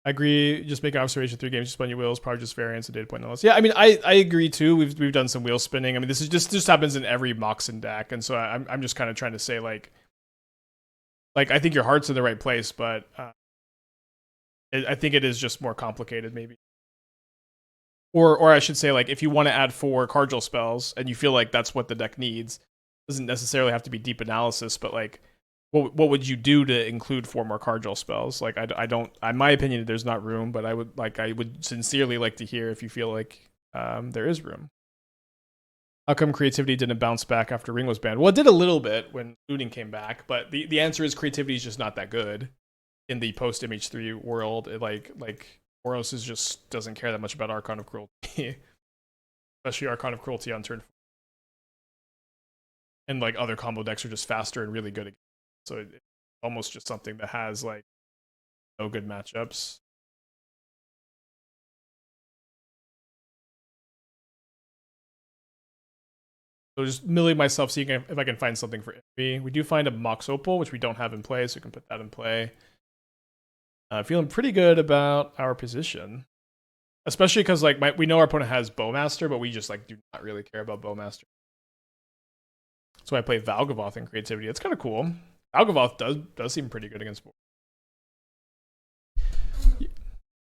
I agree. Just make observation 3 games, just spin your wheels, probably just variance and data point analysis. Yeah, I mean, I agree too. We've done some wheel spinning. I mean, this just happens in every Moxen deck, and so I'm just kind of trying to say like I think your heart's in the right place, but I think it is just more complicated maybe. Or I should say, like, if you want to add 4 cardinal spells and you feel like that's what the deck needs, it doesn't necessarily have to be deep analysis, but like, what would you do to include 4 more cardinal spells? Like, I don't, in my opinion, there's not room, but I would sincerely like to hear if you feel like there is room. How come creativity didn't bounce back after Ring was banned? Well, it did a little bit when looting came back, but the answer is creativity is just not that good in the post MH3 world. It, like Boros just doesn't care that much about Archon of Cruelty, especially Archon of Cruelty on turn 4. And like other combo decks are just faster and really good again. So it's almost just something that has like no good matchups. So just milling myself, seeing if I can find something for Envy. We do find a Mox Opal, which we don't have in play, so we can put that in play. Feeling pretty good about our position, especially because like we know our opponent has Bowmaster, but we just like do not really care about Bowmaster. So I play Valgavoth in creativity. It's kind of cool. Valgavoth does seem pretty good against board.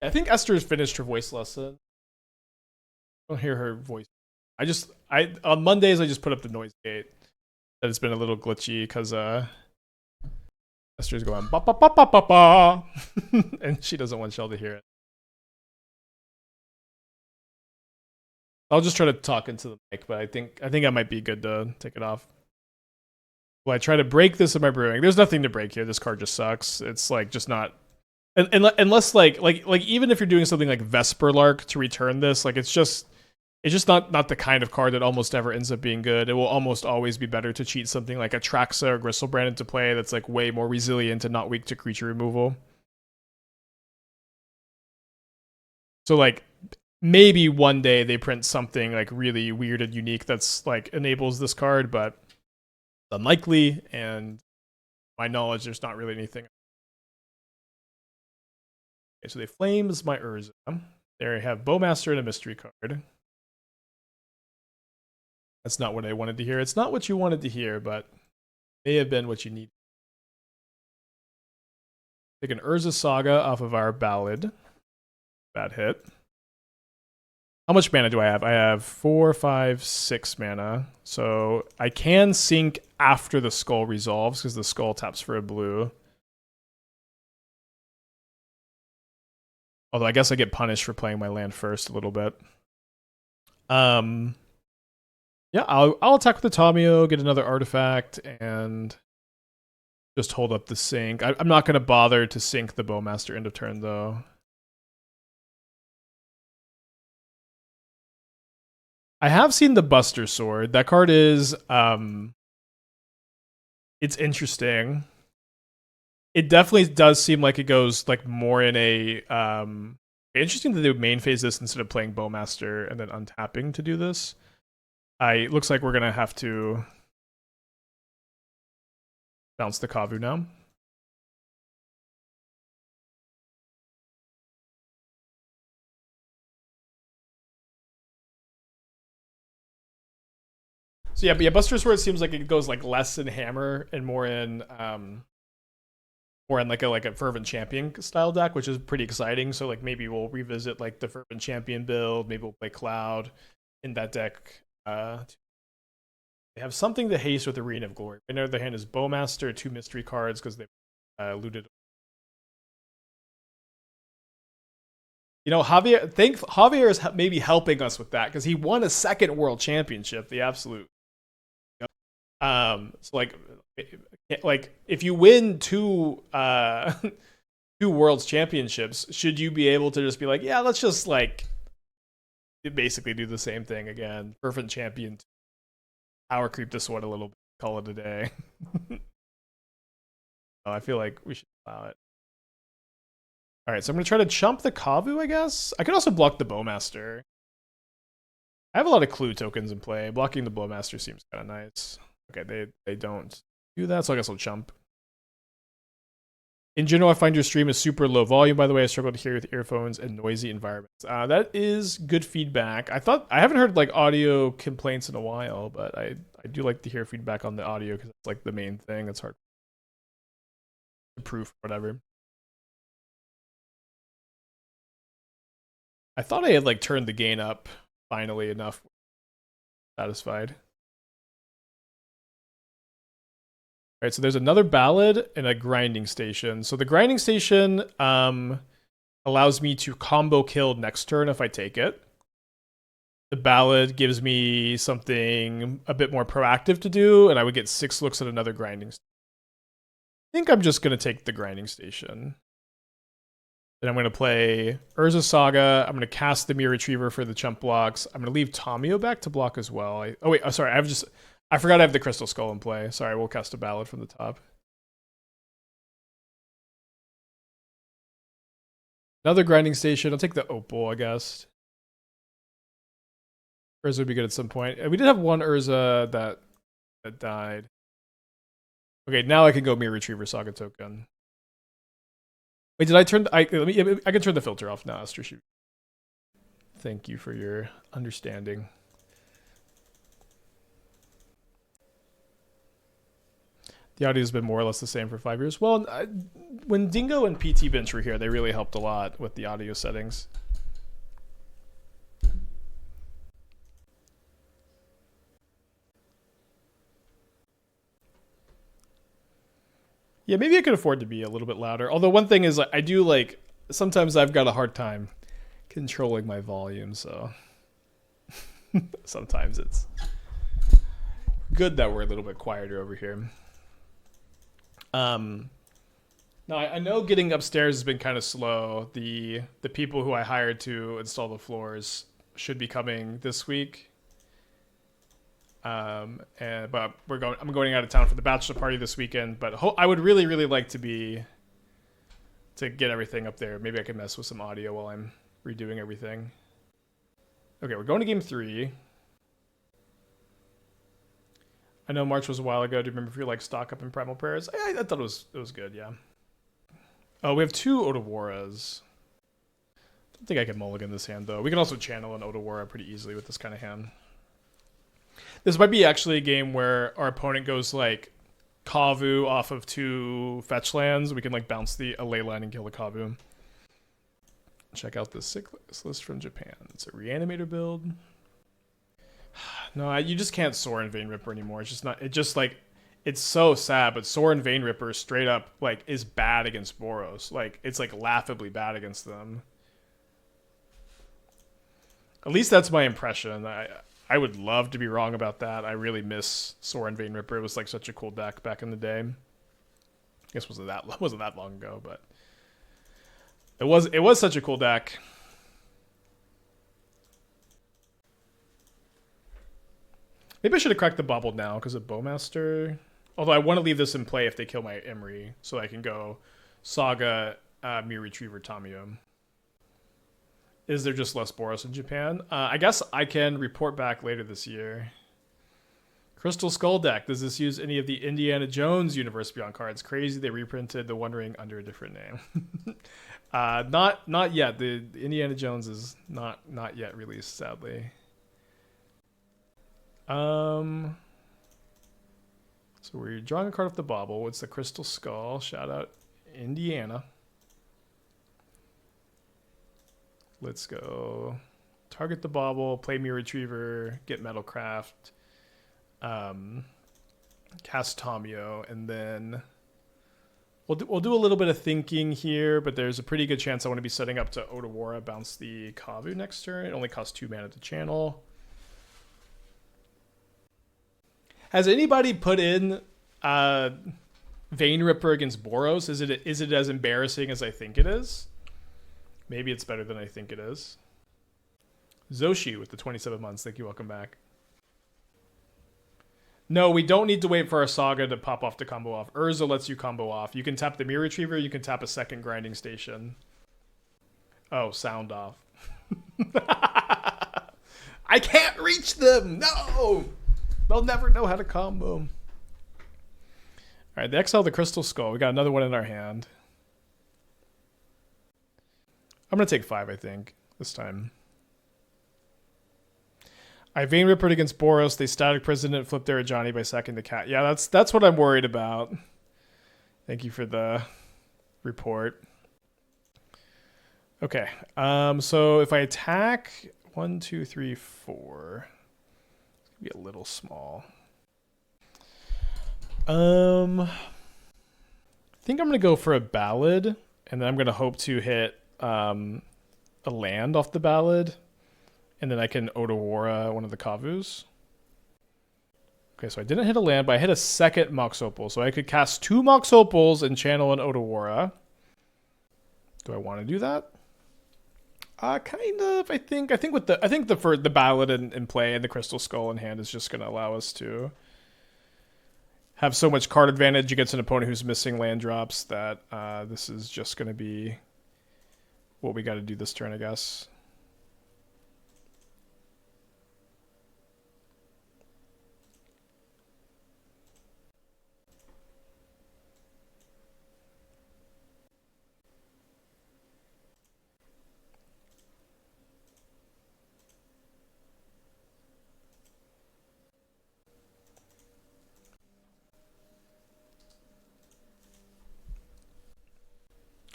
I think Esther's finished her voice lesson. I don't hear her voice. I on Mondays I just put up the noise gate. That has been a little glitchy because Esther's going ba ba ba ba ba ba, and she doesn't want Shell to hear it. I'll just try to talk into the mic, but I think I might be good to take it off. Will I try to break this in my brewing? There's nothing to break here. This card just sucks. It's like just not, unless like even if you're doing something like Vesper Lark to return this, like it's just not the kind of card that almost ever ends up being good. It will almost always be better to cheat something like a Traxa or Gristlebrand into play that's like way more resilient and not weak to creature removal. So like maybe one day they print something like really weird and unique that's like enables this card, but unlikely, and my knowledge there's not really anything. Okay, so they flames my Urza. There I have Bowmaster and a mystery card. That's not what I wanted to hear. It's not what you wanted to hear, but may have been what you need. Take an Urza Saga off of our Ballad. Bad hit. How much mana do I have? I have 4, 5, 6 mana. So I can sink after the skull resolves because the skull taps for a blue. Although I guess I get punished for playing my land first a little bit. Yeah, I'll attack with the Tamio, get another artifact, and just hold up the sink. I'm not going to bother to sink the Bowmaster end of turn, though. I have seen the Buster Sword. That card is, it's interesting. It definitely does seem like it goes like more in a, interesting that they would main phase this instead of playing Bowmaster and then untapping to do this. It looks like we're going to have to bounce the Kavu now. So yeah, Buster Sword seems like it goes like less in hammer and more in like a fervent champion style deck, which is pretty exciting. So like maybe we'll revisit like the fervent champion build. Maybe we'll play Cloud in that deck. They have something to haste with Arena of Glory. I know their hand is Bowmaster, 2 mystery cards because they looted. You know, Javier is maybe helping us with that because he won a second world championship, the absolute. So like if you win two two worlds championships, should you be able to just be like, yeah, let's just like basically do the same thing again? Perfect champion, power creep this one a little bit, call it a day. Oh, I feel like we should allow it. All right, so I'm gonna try to chump the Kavu, I guess. I could also block the Bowmaster. I have a lot of clue tokens in play. Blocking the Bowmaster seems kind of nice. Okay, they don't do that, so I guess I'll chump. In general, I find your stream is super low volume, by the way. I struggle to hear with earphones and noisy environments. That is good feedback. I haven't heard like audio complaints in a while, but I do like to hear feedback on the audio because it's like the main thing. It's hard to proof whatever. I thought I had like turned the gain up finally enough. Satisfied. All right, so there's another ballad and a grinding station. So the grinding station allows me to combo kill next turn if I take it. The ballad gives me something a bit more proactive to do, and I would get 6 looks at another grinding station. I think I'm just going to take the grinding station. Then I'm going to play Urza Saga. I'm going to cast the Mirror Retriever for the chump blocks. I'm going to leave Tamio back to block as well. Sorry, I forgot I have the Crystal Skull in play. Sorry, we'll cast a ballad from the top. Another grinding station. I'll take the Opal, I guess. Urza would be good at some point. We did have one Urza that died. Okay, now I can go Mirror Retriever Saga token. Wait, did I turn? I can turn the filter off now, Esther. Shoot. Thank you for your understanding. The audio has been more or less the same for 5 years. Well, when Dingo and PT Bench were here, they really helped a lot with the audio settings. Yeah, maybe I could afford to be a little bit louder. Although one thing is, I do like, sometimes I've got a hard time controlling my volume, so sometimes it's good that we're a little bit quieter over here. Now I know getting upstairs has been kind of slow. The people who I hired to install the floors should be coming this week. But I'm going out of town for the bachelor party this weekend. But I would really like to get everything up there. Maybe I can mess with some audio while I'm redoing everything. Okay, we're going to game 3. I know March was a while ago. Do you remember if you like stock up in Primal Prayers? I thought it was good, yeah. Oh, we have 2 Otawaras. Don't think I can mulligan this hand though. We can also channel an Otawara pretty easily with this kind of hand. This might be actually a game where our opponent goes like Kavu off of 2 fetch lands. We can like bounce a ley line and kill the Kavu. Check out this sick list from Japan. It's a reanimator build. No, you just can't Sorin Vein Ripper anymore. It's just not. It just like, it's so sad. But Sorin Vein Ripper straight up like is bad against Boros. Like it's like laughably bad against them. At least that's my impression. I would love to be wrong about that. I really miss Sorin Vein Ripper. It was like such a cool deck back in the day. I guess wasn't that long ago, but it was such a cool deck. Maybe I should have cracked the bubble now because of Bowmaster. Although I want to leave this in play if they kill my Emery, so I can go Saga, Mir Retriever, Tamiyo. Is there just less Boros in Japan? I guess I can report back later this year. Crystal Skull deck. Does this use any of the Indiana Jones Universe Beyond cards? Crazy they reprinted the One Ring under a different name. Not yet. The Indiana Jones is not yet released, sadly. So we're drawing a card off the bauble. It's the Crystal Skull. Shout out Indiana. Let's go. Target the bauble, play Mir Retriever, get Metalcraft, cast Tamiyo, and then we'll do a little bit of thinking here, but there's a pretty good chance I want to be setting up to Otawara, bounce the Kavu next turn. It only costs 2 mana to channel. Has anybody put in Vein Ripper against Boros? Is it as embarrassing as I think it is? Maybe it's better than I think it is. Zoshi with the 27 months. Thank you. Welcome back. No, we don't need to wait for our Saga to pop off to combo off. Urza lets you combo off. You can tap the Mir Retriever. You can tap a second grinding station. Oh, sound off. I can't reach them. No. They'll never know how to combo. All right, they exile the Crystal Skull. We got another one in our hand. I'm going to take 5, I think, this time. I Vein Rippered against Boros. They Static President flip their Ajani by sacking the cat. Yeah, that's what I'm worried about. Thank you for the report. Okay, so if I attack 1, 2, 3, 4, it's going to be a little small. I think I'm going to go for a Ballad, and then I'm going to hope to hit a land off the Ballad, and then I can Otawara one of the Kavus. Okay, so I didn't hit a land, but I hit a second Mox Opal, so I could cast 2 Mox Opals and channel an Otawara. Do I want to do that? Kind of. I think with the Ballad in play and the Crystal Skull in hand is just going to allow us to have so much card advantage against an opponent who's missing land drops that this is just going to be what we got to do this turn, I guess.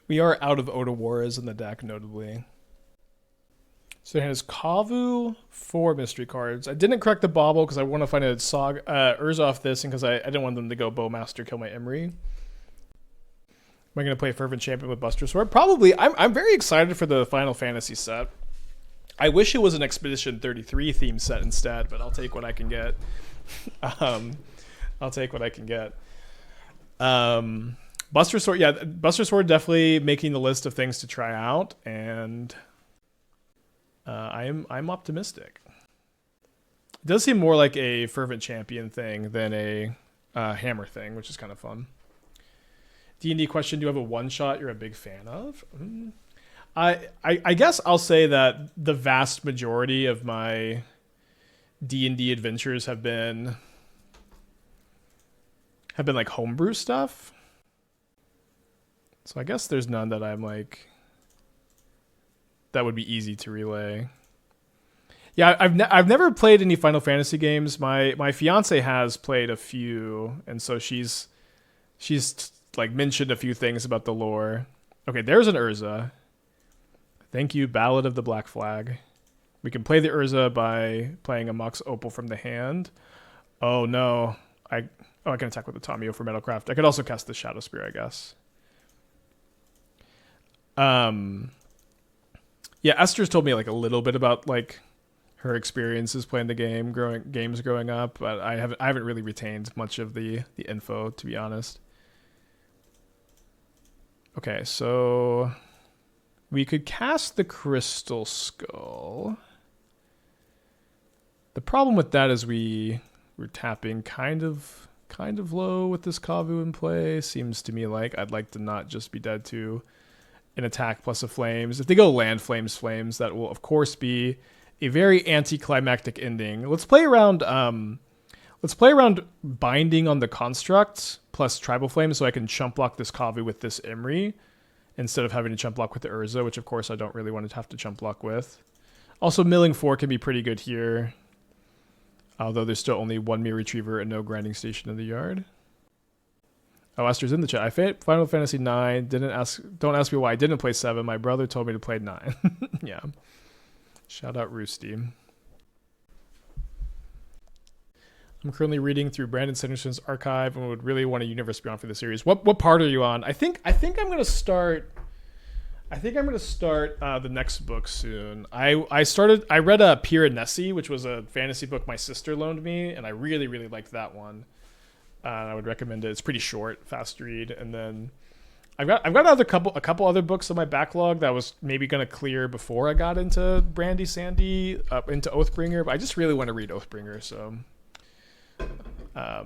We are out of Otawaras in the deck, notably. So it has Kavu, 4 mystery cards. I didn't correct the bauble because I want to find a Urza off this, and because I didn't want them to go Bowmaster, kill my Emery. Am I going to play Fervent Champion with Buster Sword? Probably. I'm very excited for the Final Fantasy set. I wish it was an Expedition 33 theme set instead, but I'll take what I can get. I'll take what I can get. Buster Sword, yeah, Buster Sword definitely making the list of things to try out, and I'm optimistic. It does seem more like a Fervent Champion thing than a Hammer thing, which is kind of fun. D&D question: do you have a one-shot you're a big fan of? I guess I'll say that the vast majority of my D&D adventures have been like homebrew stuff. So I guess there's none that I'm like that would be easy to relay. Yeah, I've never played any Final Fantasy games. My fiance has played a few, and so she's like mentioned a few things about the lore. Okay, there's an Urza. I Thank you, Ballad of the Black Flag. We can play the Urza by playing a Mox Opal from the hand. Oh no. I can attack with the Tomio for Metalcraft. I could also cast the Shadow Spear, I guess. Yeah, Esther's told me like a little bit about like her experiences playing the games growing up, but I haven't really retained much of the info, to be honest. Okay, so we could cast the Crystal Skull. The problem with that is we're tapping kind of low with this Kavu in play. Seems to me like I'd like to not just be dead to an attack plus a flames. If they go land flames, that will of course be a very anticlimactic ending. Let's play around binding on the construct plus tribal flame so I can chump block this Kavu with this Imri instead of having to chump block with the Urza, which of course I don't really want to have to chump block with. Also, milling 4 can be pretty good here, although there's still only one Mirror Retriever and no grinding station in the yard. Oh, Esther's in the chat. I Final Fantasy 9. Don't ask me why I didn't play 7. My brother told me to play 9. Yeah. Shout out Roosty. I'm currently reading through Brandon Sanderson's archive and would really want a Universe Beyond for the series. What part are you on? I think I'm gonna start. I think I'm gonna start the next book soon. I read Piranesi, which was a fantasy book my sister loaned me, and I really liked that one. I would recommend it. It's pretty short, fast read, and then I've got a couple other books on my backlog that I was maybe gonna clear before I got into Brandy Sandy into Oathbringer, but I just really want to read Oathbringer, so I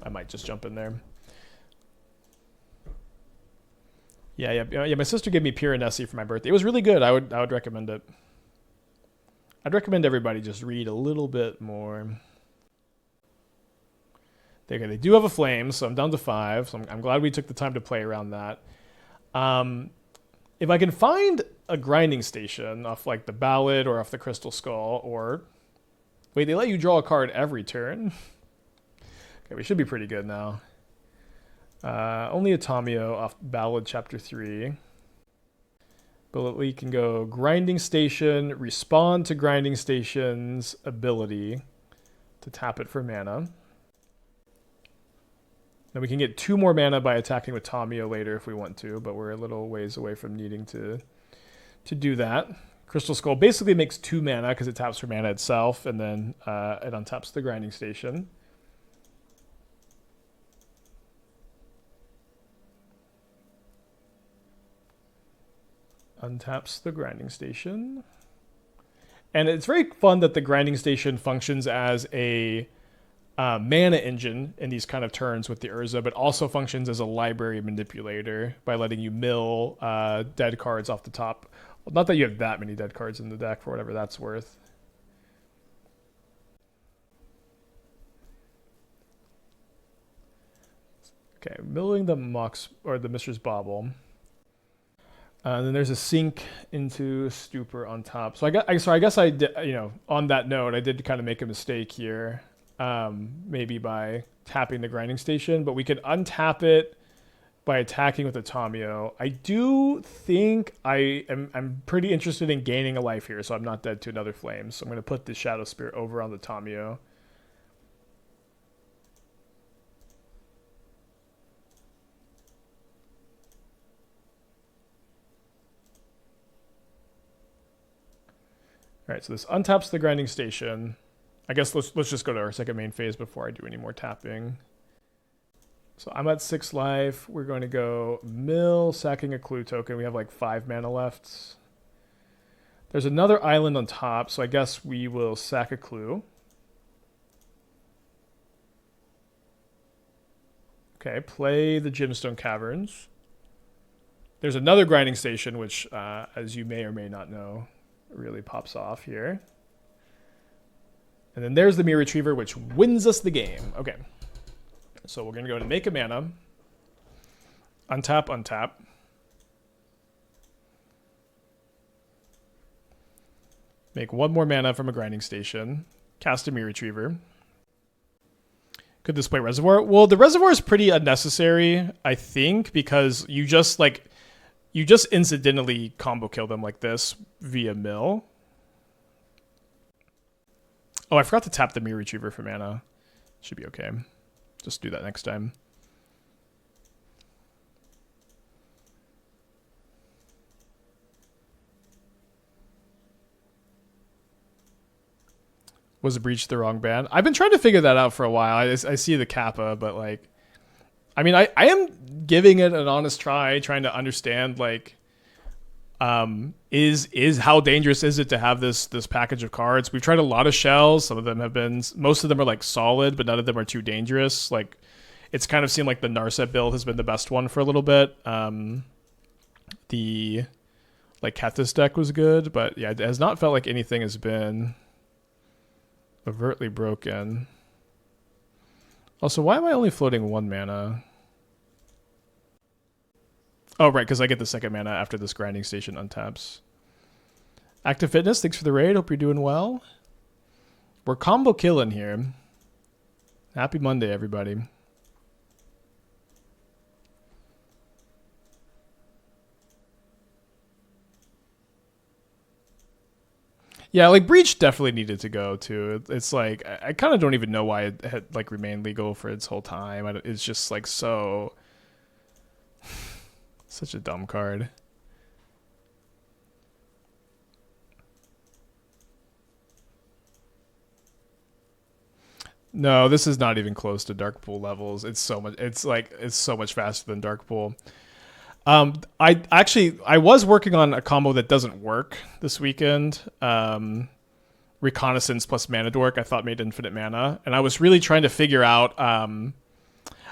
might just jump in there. Yeah. My sister gave me Piranesi for my birthday. It was really good. I would recommend it. I'd recommend everybody just read a little bit more. Okay, they do have a flame, so I'm down to 5. So I'm glad we took the time to play around that. If I can find a grinding station off like the Ballad or off the Crystal Skull, or wait, they let you draw a card every turn. Okay, we should be pretty good now. Only a Tomio off Ballad Chapter 3. But we can go Grinding Station, respond to Grinding Station's ability to tap it for mana. Then we can get 2 more mana by attacking with Tomio later if we want to, but we're a little ways away from needing to do that. Crystal Skull basically makes 2 mana because it taps for mana itself, and then it untaps the Grinding Station. Untaps the Grinding Station. And it's very fun that the Grinding Station functions as a mana engine in these kind of turns with the Urza, but also functions as a library manipulator by letting you mill dead cards off the top. Well, not that you have that many dead cards in the deck, for whatever that's worth. Okay, milling the Mox or the Mistress Bauble. Then there's a sink into Stupor on top. So I guess I did, on that note, I did kind of make a mistake here. Maybe by tapping the Grinding Station, but we could untap it by attacking with a Tomio. I do think I'm pretty interested in gaining a life here, so I'm not dead to another flame. So I'm going to put the Shadow Spear over on the Tomio. All right, so this untaps the Grinding Station. I guess let's just go to our second main phase before I do any more tapping. So I'm at 6 life. We're going to go mill, sacking a clue token. We have like 5 mana left. There's another island on top, so I guess we will sack a clue. Okay, play the Gemstone Caverns. There's another Grinding Station, which, as you may or may not know, really pops off here. And then there's the Mirror Retriever, which wins us the game. Okay. So we're going to go to make a mana. Untap. Make 1 more mana from a Grinding Station. Cast a Mirror Retriever. Could this play Reservoir? Well, the Reservoir is pretty unnecessary, I think, because you just, you just incidentally combo kill them like this via mill. Oh, I forgot to tap the Mirror Retriever for mana. Should be okay. Just do that next time. Was a breach the wrong ban? I've been trying to figure that out for a while. I see the kappa, but like, I mean, I am giving it an honest try, trying to understand like, is how dangerous is it to have this package of cards? We've tried a lot of shells. Some of them have been, most of them are like solid, but none of them are too dangerous. Like, it's kind of seemed like the Narset build has been the best one for a little bit. The like Kethis deck was good, but yeah, it has not felt like anything has been overtly broken. Also, why am I only floating 1 mana? Oh, right, because I get the 2nd mana after this grinding station untaps. Active Fitness, thanks for the raid. Hope you're doing well. We're combo killing here. Happy Monday, everybody. Yeah, like Breach definitely needed to go too. It's like I kind of don't even know why it had like remained legal for its whole time. It's just like so such a dumb card. No, this is not even close to Dark Pool levels. It's so much. It's so much faster than Dark Pool. I was working on a combo that doesn't work this weekend. Reconnaissance plus Mana Dork I thought made infinite mana, and I was really trying to figure out. I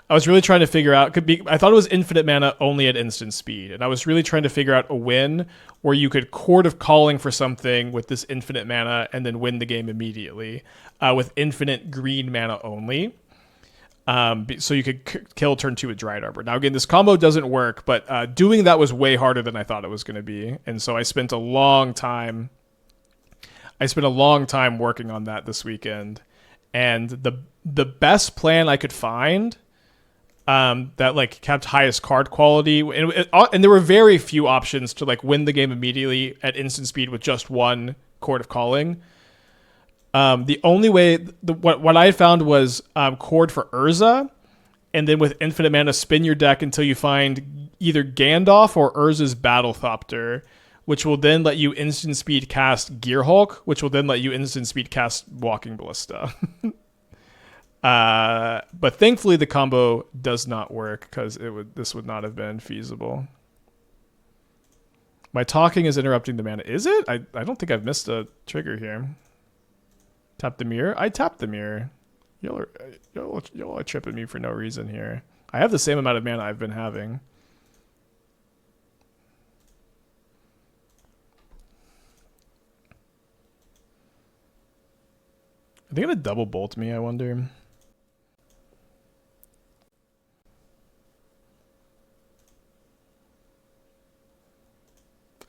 thought it was infinite mana only at instant speed, and I was really trying to figure out a win where you could Chord of Calling for something with this infinite mana and then win the game immediately with infinite green mana only. So you could kill turn 2 with Dryad Arbor. Now again, this combo doesn't work, but doing that was way harder than I thought it was going to be, and so I spent a long time working on that this weekend, and the best plan I could find that like kept highest card quality, and there were very few options to like win the game immediately at instant speed with just 1 Chord of Calling. The only way, what I found was Chord for Urza, and then with infinite mana, spin your deck until you find either Gandalf or Urza's Battlethopter, which will then let you instant speed cast Gearhulk, which will then let you instant speed cast Walking Ballista. But thankfully the combo does not work because this would not have been feasible. My talking is interrupting the mana. Is it? I don't think I've missed a trigger here. Tap the mirror? I tapped the mirror. Y'all are tripping me for no reason here. I have the same amount of mana I've been having. Are they going to double bolt me, I wonder?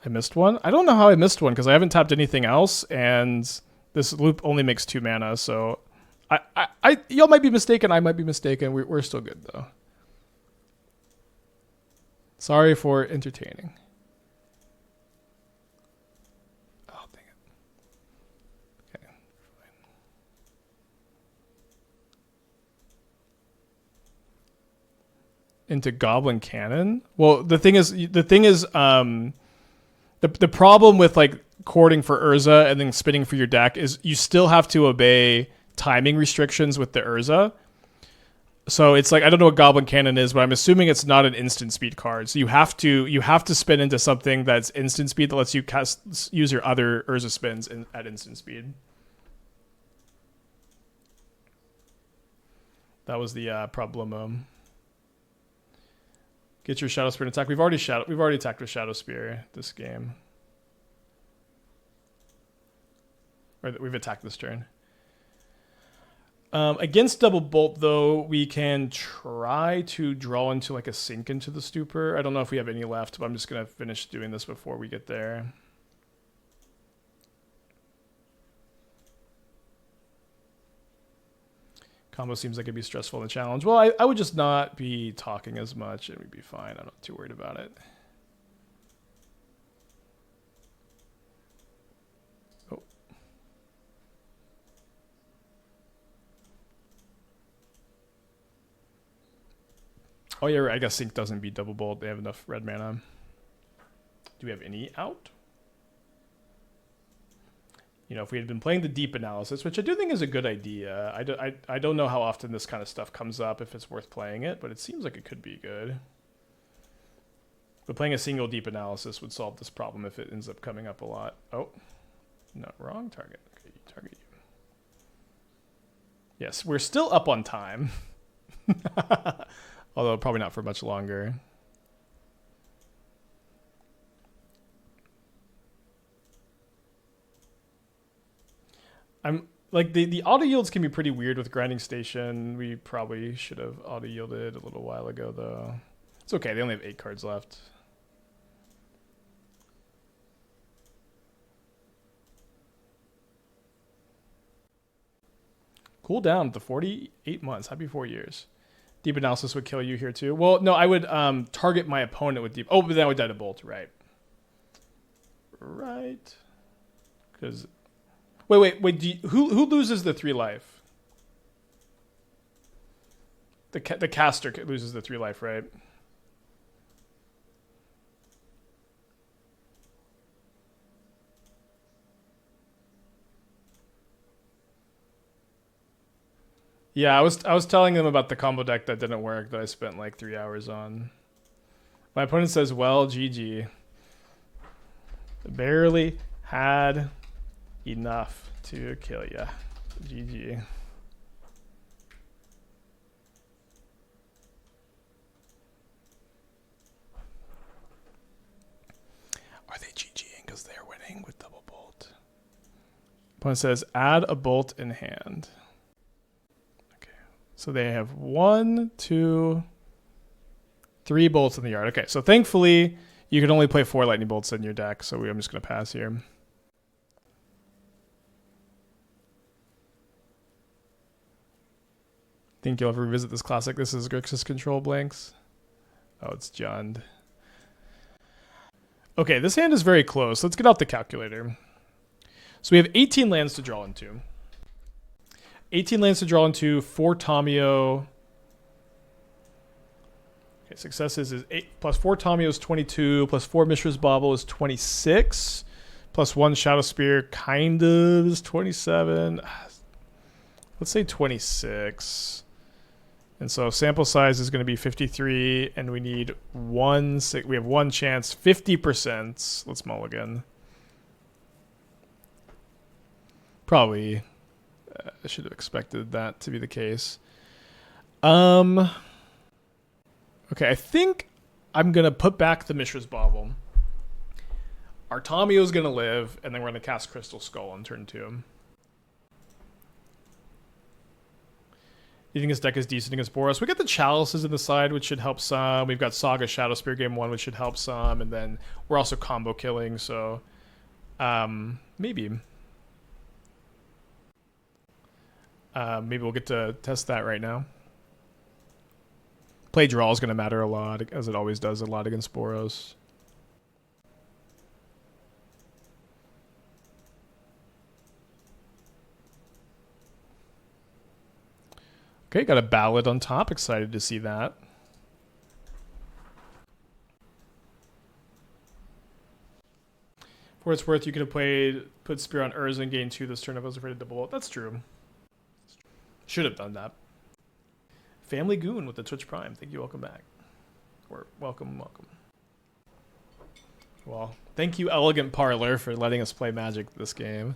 I missed one? I don't know how I missed one because I haven't tapped anything else, and this loop only makes 2 mana, so y'all might be mistaken, I might be mistaken. We're still good though. Sorry for entertaining. Oh, dang it. Okay, fine. Into Goblin Cannon? Well, the thing is the problem with like cording for Urza and then spinning for your deck is you still have to obey timing restrictions with the Urza. So it's like, I don't know what Goblin Cannon is, but I'm assuming it's not an instant speed card. So you have to spin into something that's instant speed that lets you use your other Urza spins at instant speed. That was the problem. Get your Shadow Spear attack. We've already attacked with Shadow Spear this game. Or we've attacked this turn. Against Double Bolt, though, we can try to draw into like a Sink into the Stupor. I don't know if we have any left, but I'm just going to finish doing this before we get there. Combo seems like it'd be stressful in the challenge. Well, I would just not be talking as much and we'd be fine. I'm not too worried about it. Oh yeah, I guess Sync doesn't beat Double Bolt. They have enough red mana. Do we have any out? You know, if we had been playing the deep analysis, which I do think is a good idea. I don't know how often this kind of stuff comes up, if it's worth playing it, but it seems like it could be good. But playing a single deep analysis would solve this problem if it ends up coming up a lot. Oh, no, wrong target. Okay, you target you. Yes, we're still up on time. Although probably not for much longer. I'm like the auto yields can be pretty weird with Grinding Station. We probably should have auto yielded a little while ago though. It's okay, they only have 8 cards left. Cool down to 48 months. Happy 4 years. Deep analysis would kill you here too. Well, no, I would target my opponent with deep. Oh, but then I would die to bolt, right? Right. Because wait. Who loses the 3 life? The caster loses the 3 life, right? Yeah, I was telling them about the combo deck that didn't work that I spent like 3 hours on. My opponent says, "Well, GG. Barely had enough to kill ya. GG." Are they GGing because they're winning with double bolt? Opponent says, "Add a bolt in hand." So they have 1, 2, 3 bolts in the yard. Okay, so thankfully you can only play 4 lightning bolts in your deck. So I'm just going to pass here. Think you'll ever revisit this classic? This is Grixis Control Blanks. Oh, it's Jund. Okay, this hand is very close. Let's get out the calculator. So we have 18 lands to draw into. 18 lands to draw into, 4 Tamio. Okay, successes is 8 plus 4 Tamio is 22, plus 4 Mishra's Bauble is 26, plus 1 Shadow Spear kind of is 27. Let's say 26. And so sample size is going to be 53, and we need we have 1 chance, 50%. Let's mulligan. Probably. I should have expected that to be the case. Okay, I think I'm going to put back the Mishra's Bauble. Our Tamio's going to live, and then we're going to cast Crystal Skull on turn 2. You think this deck is decent against Boros? We got the Chalices in the side, which should help some. We've got Saga Shadow Spear game 1, which should help some. And then we're also combo killing, so maybe. Maybe we'll get to test that right now. Play draw is going to matter a lot, as it always does a lot against Boros. Okay, got a Ballad on top. Excited to see that. For what it's worth, you could have put Spear on Urza and gain 2 this turn if I was afraid of double ult. That's true. Should have done that. Family Goon with the Twitch Prime. Thank you. Welcome back. Or welcome. Well, thank you, Elegant Parlor, for letting us play Magic this game.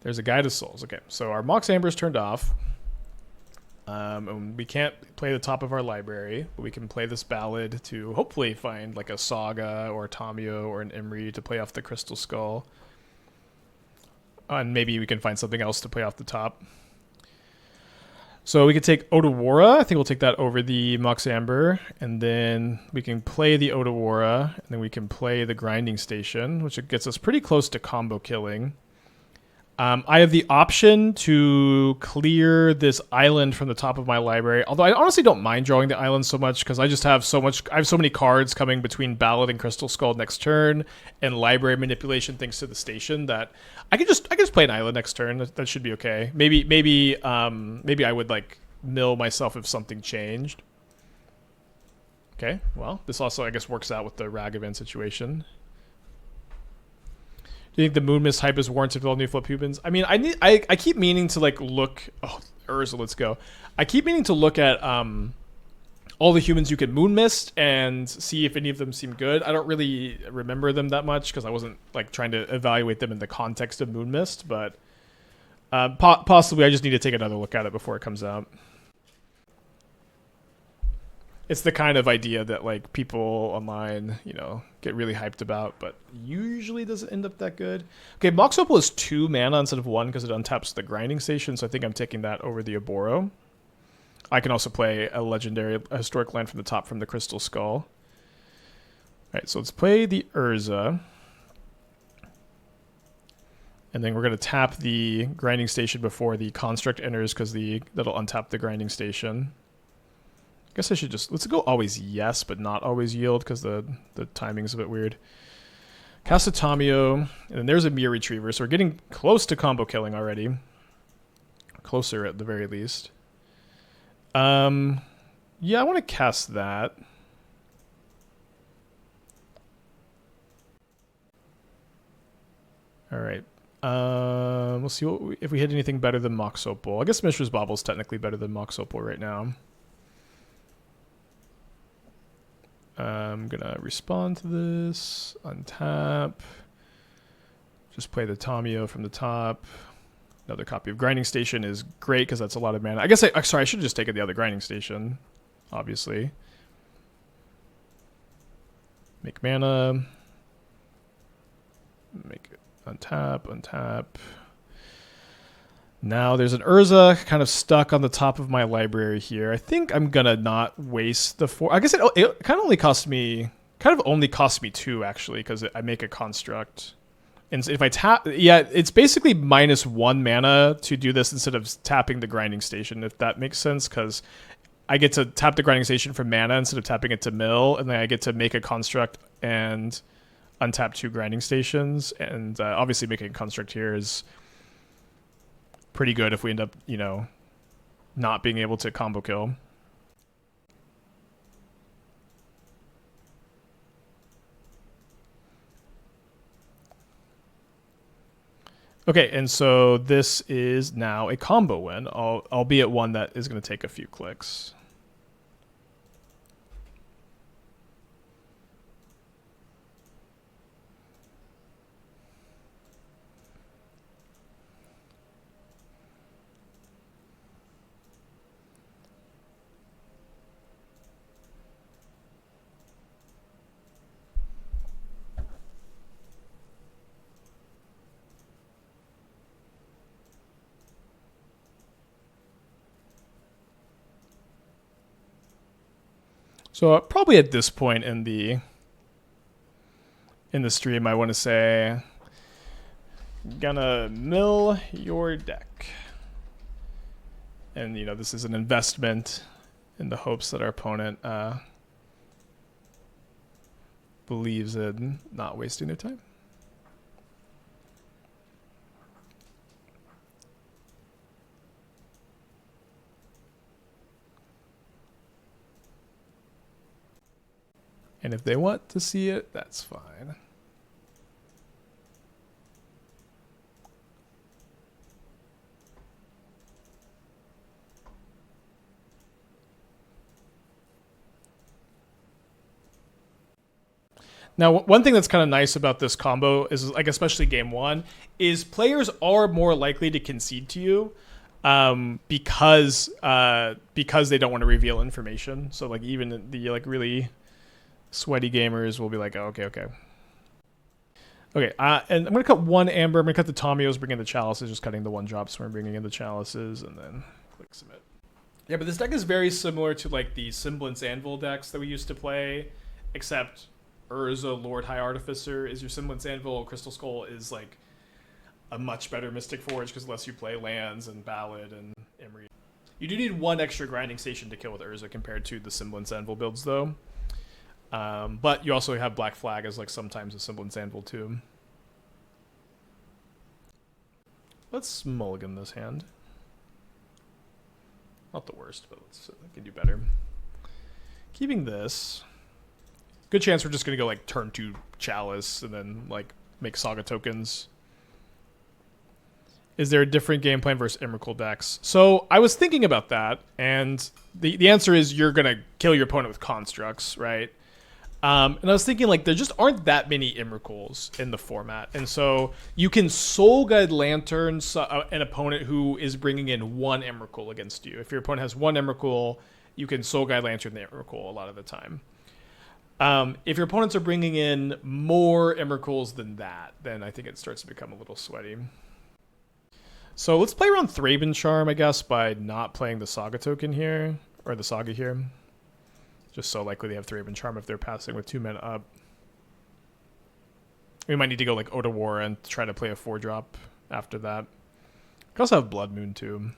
There's a Guide of Souls. Okay, so our Mox Amber's turned off. And we can't play the top of our library, but we can play this Ballad to hopefully find like a Saga or a Tamio or an Imri to play off the Crystal Skull. And maybe we can find something else to play off the top. So we could take Otawara. I think we'll take that over the Mox Amber. And then we can play the Otawara. And then we can play the Grinding Station, which gets us pretty close to combo killing. I have the option to clear this island from the top of my library. Although I honestly don't mind drawing the island so much because I just have so many cards coming between Ballad and Crystal Skull next turn and library manipulation thanks to the station that I can just play an island next turn. That should be okay. Maybe I would like mill myself if something changed. Okay, well, this also, I guess, works out with the Ragavan situation. Do you think the Moon Mist hype is warranted with all new flip humans? I mean, I keep meaning to like look. Oh, Urza, let's go. I keep meaning to look at all the humans you could Moon Mist and see if any of them seem good. I don't really remember them that much because I wasn't like trying to evaluate them in the context of Moon Mist, but possibly I just need to take another look at it before it comes out. It's the kind of idea that like people online, get really hyped about, but usually doesn't end up that good. Okay, Mox Opal is 2 mana instead of 1 because it untaps the grinding station, so I think I'm taking that over the Oboro. I can also play a historic land from the top from the Crystal Skull. All right, so let's play the Urza. And then we're going to tap the grinding station before the construct enters because that'll untap the grinding station. I guess I should let's go always yes, but not always yield because the timing's a bit weird. Cast a Tamio, and then there's a Mere Retriever, so we're getting close to combo killing already. Closer at the very least. Yeah, I want to cast that. All right. We'll see if we hit anything better than Mox Opal. I guess Mishra's Bauble is technically better than Mox Opal right now. I'm gonna respond to this, untap, just play the Tamio from the top. Another copy of Grinding Station is great because that's a lot of mana. I guess sorry, I should have just taken the other Grinding Station, obviously. Make mana. Make it untap. Now there's an Urza kind of stuck on the top of my library here. I think I'm gonna not waste the 4. I guess it kind of only cost me 2 actually because I make a construct. And if I tap, yeah, it's basically -1 mana to do this instead of tapping the grinding station, if that makes sense, because I get to tap the grinding station for mana instead of tapping it to mill, and then I get to make a construct and untap 2 grinding stations. And obviously making a construct here is pretty good if we end up, not being able to combo kill. Okay, and so this is now a combo win, albeit one that is going to take a few clicks. So probably at this point in the stream, I want to say, gonna mill your deck, and this is an investment in the hopes that our opponent believes in not wasting their time. And if they want to see it, that's fine. Now, one thing that's kind of nice about this combo is, like, especially game 1, is players are more likely to concede to you because they don't want to reveal information. So, like, even the really sweaty gamers will be like, oh, okay. Okay, and I'm going to cut 1 Amber. I'm going to cut the Tamios, bring in the Chalices, just cutting the 1 drops. So we're bringing in the Chalices, and then click submit. Yeah, but this deck is very similar to, like, the Semblance Anvil decks that we used to play, except Urza, Lord High Artificer is your Semblance Anvil. Crystal Skull is, like, a much better Mystic Forge because lets you play lands and Ballad and Emery. You do need 1 extra grinding station to kill with Urza compared to the Semblance Anvil builds, though. But you also have Black Flag as, like, sometimes a Semblance Anvil, too. Let's mulligan this hand. Not the worst, but I can do better. Keeping this. Good chance we're just gonna go like turn 2 Chalice and then like make Saga tokens. Is there a different game plan versus Emrakul decks? So I was thinking about that, and the answer is you're gonna kill your opponent with constructs, right? And I was thinking like there just aren't that many Emrakuls in the format, and so you can Soul Guide Lantern an opponent who is bringing in 1 Emrakul against you. If your opponent has 1 Emrakul, you can Soul Guide Lantern the Emrakul a lot of the time. If your opponents are bringing in more Emrakuls than that, then I think it starts to become a little sweaty. So let's play around Thraben Charm, I guess, by not playing the Saga token here, or the Saga here. Just so likely they have Thraben Charm if they're passing with 2 mana up. We might need to go like Otawara and try to play a 4-drop after that. We could also have Blood Moon too.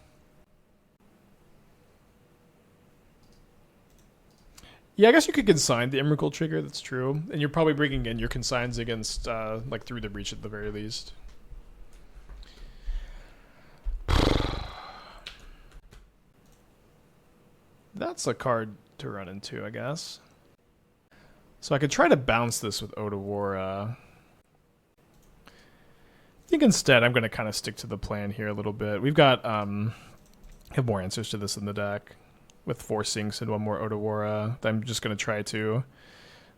Yeah, I guess you could consign the Emrakul trigger, that's true. And you're probably bringing in your consigns against, like, Through the Breach at the very least. That's a card to run into, I guess. So I could try to bounce this with Otawara. I think instead I'm going to kind of stick to the plan here a little bit. We've got, have more answers to this in the deck. With 4 Sinks and 1 more Otawara. I'm just going to try to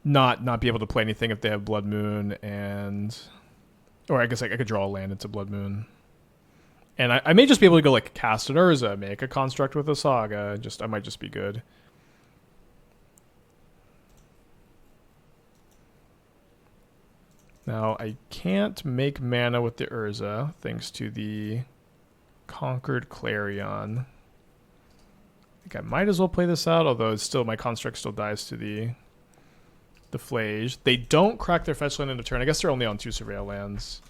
not be able to play anything if they have Blood Moon and... Or I guess I could draw a land into Blood Moon. And I may just be able to go like cast an Urza, make a construct with a Saga. I might just be good. Now, I can't make mana with the Urza, thanks to the Conquered Clarion. I think I might as well play this out, although it's still my construct still dies to the Flage. They don't crack their fetch land in a turn. I guess they're only on 2 Surveil lands.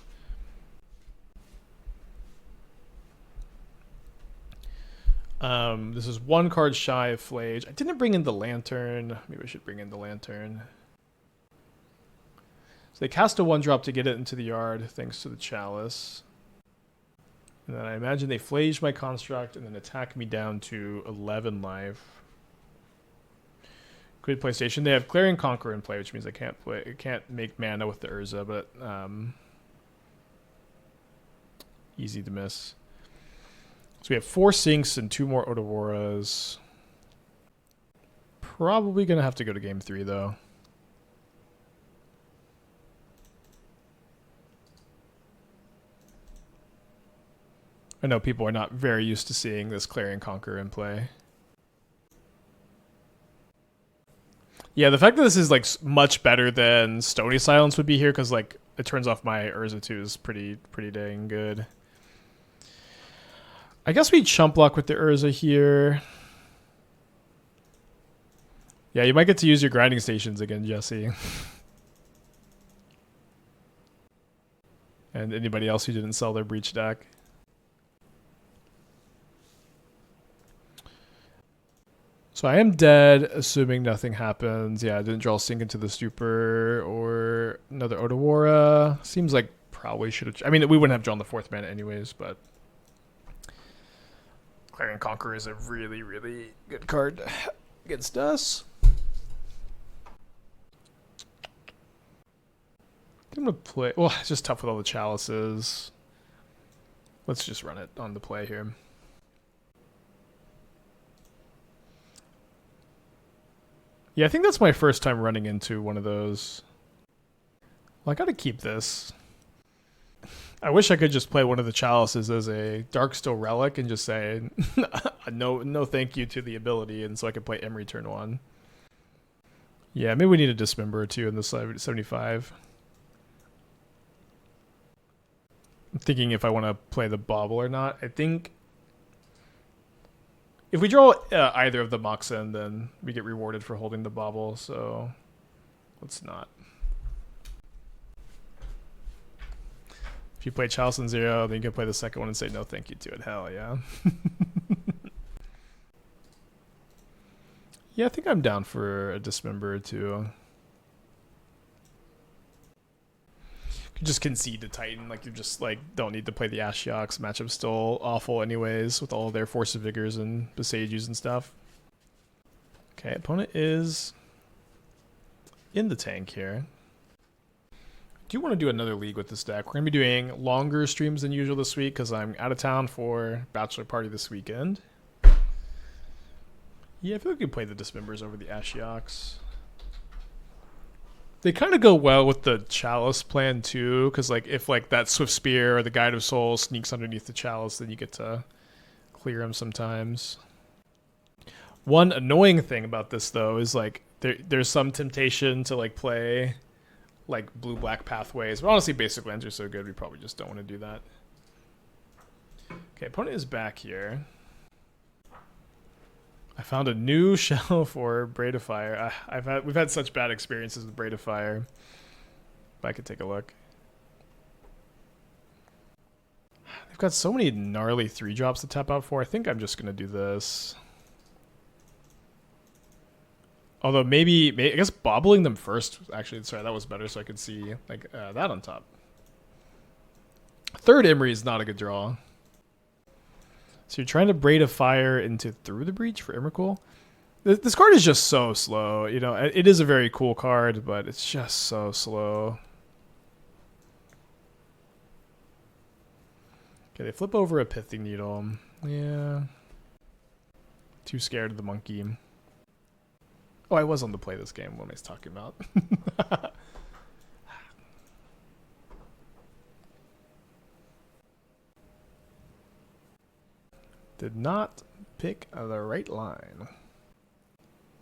This is 1 card shy of Flage. I didn't bring in the Lantern. Maybe I should bring in the Lantern. So they cast a 1-drop to get it into the yard, thanks to the Chalice. And then I imagine they Flage my construct and then attack me down to 11 life. Good PlayStation. They have Clarion Conqueror in play, which means I can't make mana with the Urza, but easy to miss. So we have 4 Sinks and 2 more Otawaras. Probably gonna have to go to game 3 though. I know people are not very used to seeing this Clarion Conqueror in play. Yeah, the fact that this is like much better than Stony Silence would be here, because like it turns off my Urza 2 is pretty dang good. I guess we chump block with the Urza here. Yeah, you might get to use your grinding stations again, Jesse. And anybody else who didn't sell their Breach deck. So I am dead, assuming nothing happens. Yeah, I didn't draw a Sink into the Stupor or another Otawara. Seems like probably should have... I mean, we wouldn't have drawn the 4th mana anyways, but... Clarion Conqueror is a really good card against us. I'm going to play... Well, it's just tough with all the Chalices. Let's just run it on the play here. Yeah, I think that's my first time running into one of those. Well, I gotta keep this. I wish I could just play one of the Chalices as a Darksteel Relic and just say no thank you to the ability, and so I could play Emery turn 1. Yeah, maybe we need a Dismember or 2 in the 75. I'm thinking if I want to play the Bauble or not. I think if we draw either of the Moxen, then we get rewarded for holding the Bauble, so let's not. If you play Chalice in 0, then you can play the second one and say no thank you to it. Hell yeah. Yeah, I think I'm down for a Dismember or 2. Could just concede to Titan, like you just like don't need to play the Ashiok's. Matchup's still awful anyways with all their Force of Vigors and Besages and stuff. Okay, opponent is in the tank here. I do want to do another league with this deck. We're going to be doing longer streams than usual this week because I'm out of town for bachelor party this weekend. Yeah, I feel like we can play the Dismembers over the Ashioks. They kind of go well with the Chalice plan too, because like if like that Swift Spear or the Guide of Souls sneaks underneath the Chalice, then you get to clear them sometimes. One annoying thing about this though is like there's some temptation to like play like blue-black pathways, but honestly basic lands are so good we probably just don't want to do that. Okay, opponent is back here. I found a new shell for Braid of Fire. We've had such bad experiences with Braid of Fire. If I could take a look. They've got so many gnarly 3-drops to tap out for. I think I'm just going to do this. Although maybe, I guess bobbling them first. Actually, sorry, that was better so I could see like that on top. Third Emery is not a good draw. So you're trying to Braid of Fire into Through the Breach for Emrakul? This card is just so slow. You know, it is a very cool card, but it's just so slow. Okay, they flip over a Pithing Needle. Yeah. Too scared of the monkey. Oh, I was on the play this game. What am I talking about? Did not pick the right line.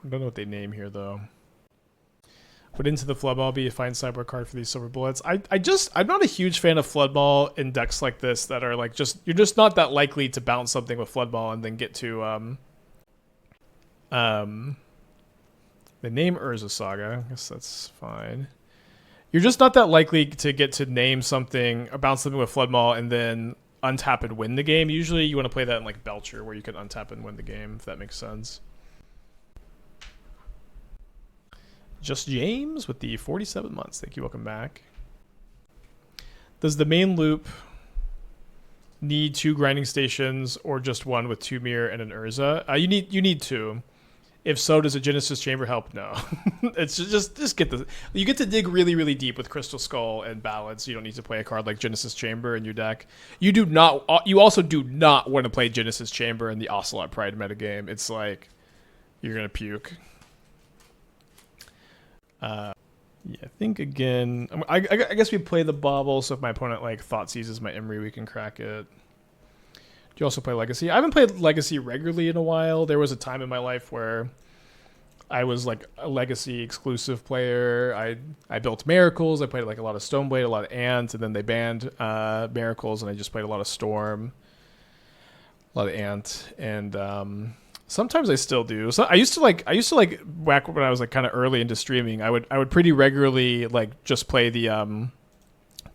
I don't know what they name here though. Put into the Flood Ball, be a fine sideboard card for these silver bullets. I'm not a huge fan of Flood Ball in decks like this that are like you're just not that likely to bounce something with Flood Ball and then get to the name Urza Saga. I guess that's fine. You're just not that likely to get to name something or bounce something with Flood Ball and then untap and win the game. Usually you want to play that in like Belcher where you can untap and win the game, if that makes sense. Just James with the 47 months. Thank you. Welcome back. Does the main loop need 2 grinding stations or just one with 2 Mirror and an Urza? You need 2. If so, does a Genesis Chamber help? No. It's just get the. You get to dig really, really deep with Crystal Skull and Ballads. So you don't need to play a card like Genesis Chamber in your deck. You do not. You also do not want to play Genesis Chamber in the Ocelot Pride metagame. It's like you're gonna puke. Yeah, I think again. I guess we play the Bauble. So if my opponent like thought seizes my Emery, we can crack it. Do you also play Legacy? I haven't played Legacy regularly in a while. There was a time in my life where I was like a Legacy exclusive player. I built Miracles. I played like a lot of Stoneblade, a lot of Ant, and then they banned Miracles, and I just played a lot of Storm, a lot of Ant, and sometimes I still do. So I used to like back when I was like kind of early into streaming. I would pretty regularly like just play the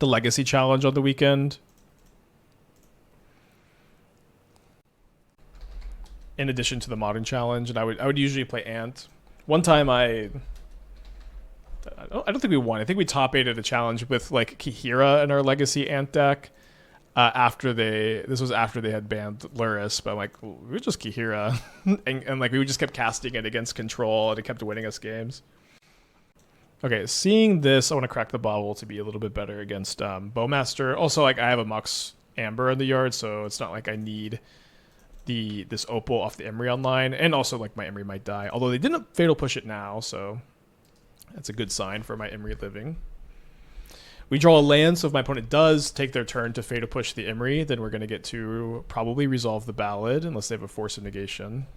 Legacy challenge on the weekend. In addition to the Modern Challenge, and I would usually play Ant. One time I don't think we won. I think we top 8'd a challenge with like Kihira in our Legacy Ant deck. This was after they had banned Luris, but I'm like, we were just Kihira, and like we just kept casting it against Control, and it kept winning us games. Okay, seeing this, I want to crack the Bauble to be a little bit better against Bowmaster. Also, like I have a Mux Amber in the yard, so it's not like I need this Opal off the Emery online, and also like my Emery might die, although they didn't Fatal Push it now, so that's a good sign for my Emery living. We draw a land, so if my opponent does take their turn to Fatal Push the Emery, then we're going to get to probably resolve the Ballad unless they have a Force of Negation.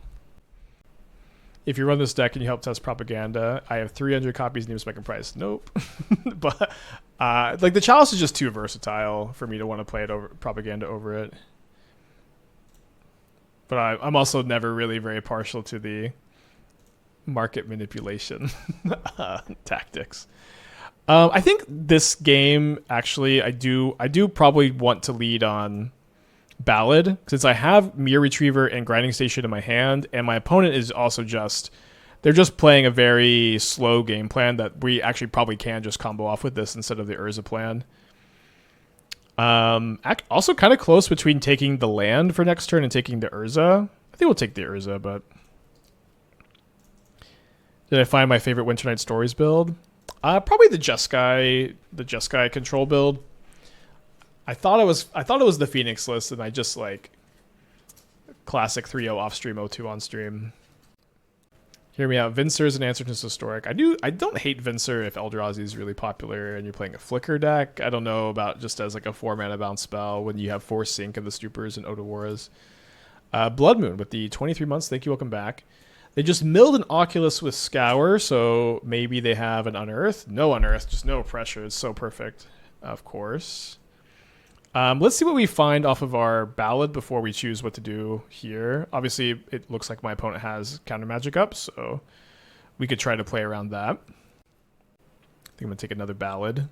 If you run this deck and you help test Propaganda, I have 300 copies Name Spec and Price. Nope. But like the Chalice is just too versatile for me to want to play it over Propaganda over it. But I'm also never really very partial to the market manipulation tactics. I think this game, actually, I do probably want to lead on Ballad, since I have Mirror Retriever and Grinding Station in my hand, and my opponent is also they're just playing a very slow game plan that we actually probably can just combo off with this instead of the Urza plan. Also kind of close between taking the land for next turn and taking the Urza. I think we'll take the Urza, but did I find my favorite Winter Night Stories build? Probably the Jeskai control build. I thought it was the Phoenix list, and I just like classic 3-0 off stream, 0-2 on stream. Hear me out. Vincer is an answer to historic. I don't hate Vincer if Eldrazi is really popular and you're playing a Flicker deck. I don't know about just as like a 4-mana bounce spell when you have 4 Sync of the Stoopers and Otawaras. Blood Moon with the 23 months. Thank you. Welcome back. They just milled an Oculus with Scour, so maybe they have an Unearth. No Unearth, just no pressure. It's so perfect, of course. Let's see what we find off of our ballad before we choose what to do here. Obviously, it looks like my opponent has counter magic up, so we could try to play around that. I think I'm going to take another ballad.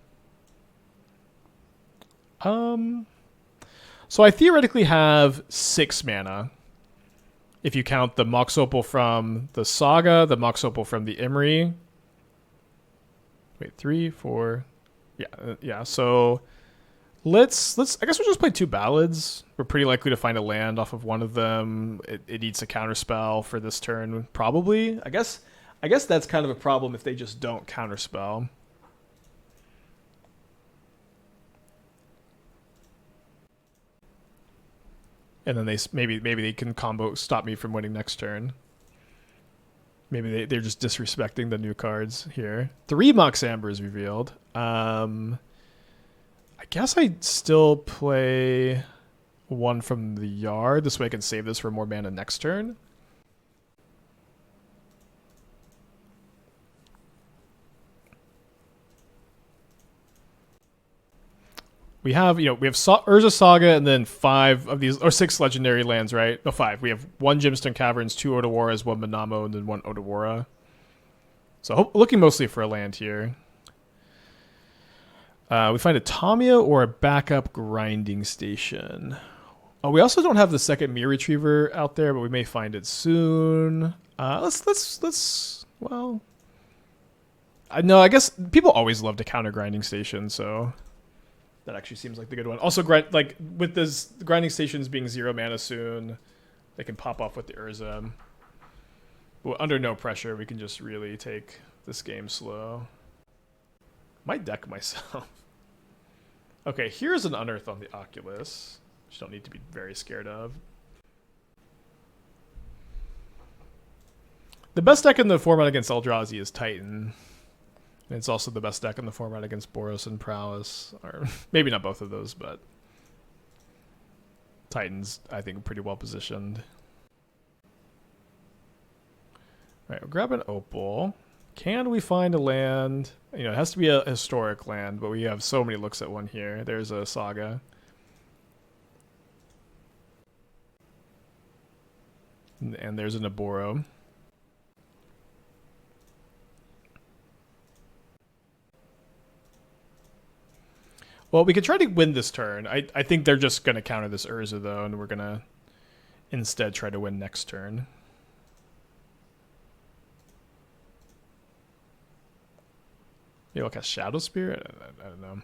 So I theoretically have 6 mana. If you count the Mox Opal from the Saga, the Mox Opal from the Imri. Wait, 3, 4. Yeah. So let's. I guess we'll just play 2 ballads. We're pretty likely to find a land off of one of them. It eats a counter spell for this turn, probably. I guess that's kind of a problem if they just don't counter spell. And then maybe they can combo stop me from winning next turn. Maybe they're just disrespecting the new cards here. 3 Mox Amber is revealed. I guess I still play 1 from the yard. This way I can save this for more mana next turn. We have Urza Saga and then 5 of these, or 6 legendary lands, right? No, 5. We have 1 Gemstone Caverns, 2 Otawaras, 1 Manamo, and then 1 Otawara. So looking mostly for a land here. We find a Tamiya or a backup grinding station. Oh, we also don't have the second Mirror Retriever out there, but we may find it soon. Well, no, I guess people always love to counter grinding station, so that actually seems like the good one. Also, like with this grinding stations being 0 mana soon, they can pop off with the Urza. But under no pressure, we can just really take this game slow. Might deck myself. Okay, here's an Unearth on the Oculus, which you don't need to be very scared of. The best deck in the format against Eldrazi is Titan. And it's also the best deck in the format against Boros and Prowess. Or maybe not both of those, but Titan's, I think, pretty well positioned. Alright, we'll grab an Opal. Can we find a land? You know, it has to be a historic land, but we have so many looks at one here. There's a Saga. And there's a Naboro. Well, we could try to win this turn. I think they're just going to counter this Urza, though, and we're going to instead try to win next turn. Maybe I'll cast Shadow Spear? I don't know.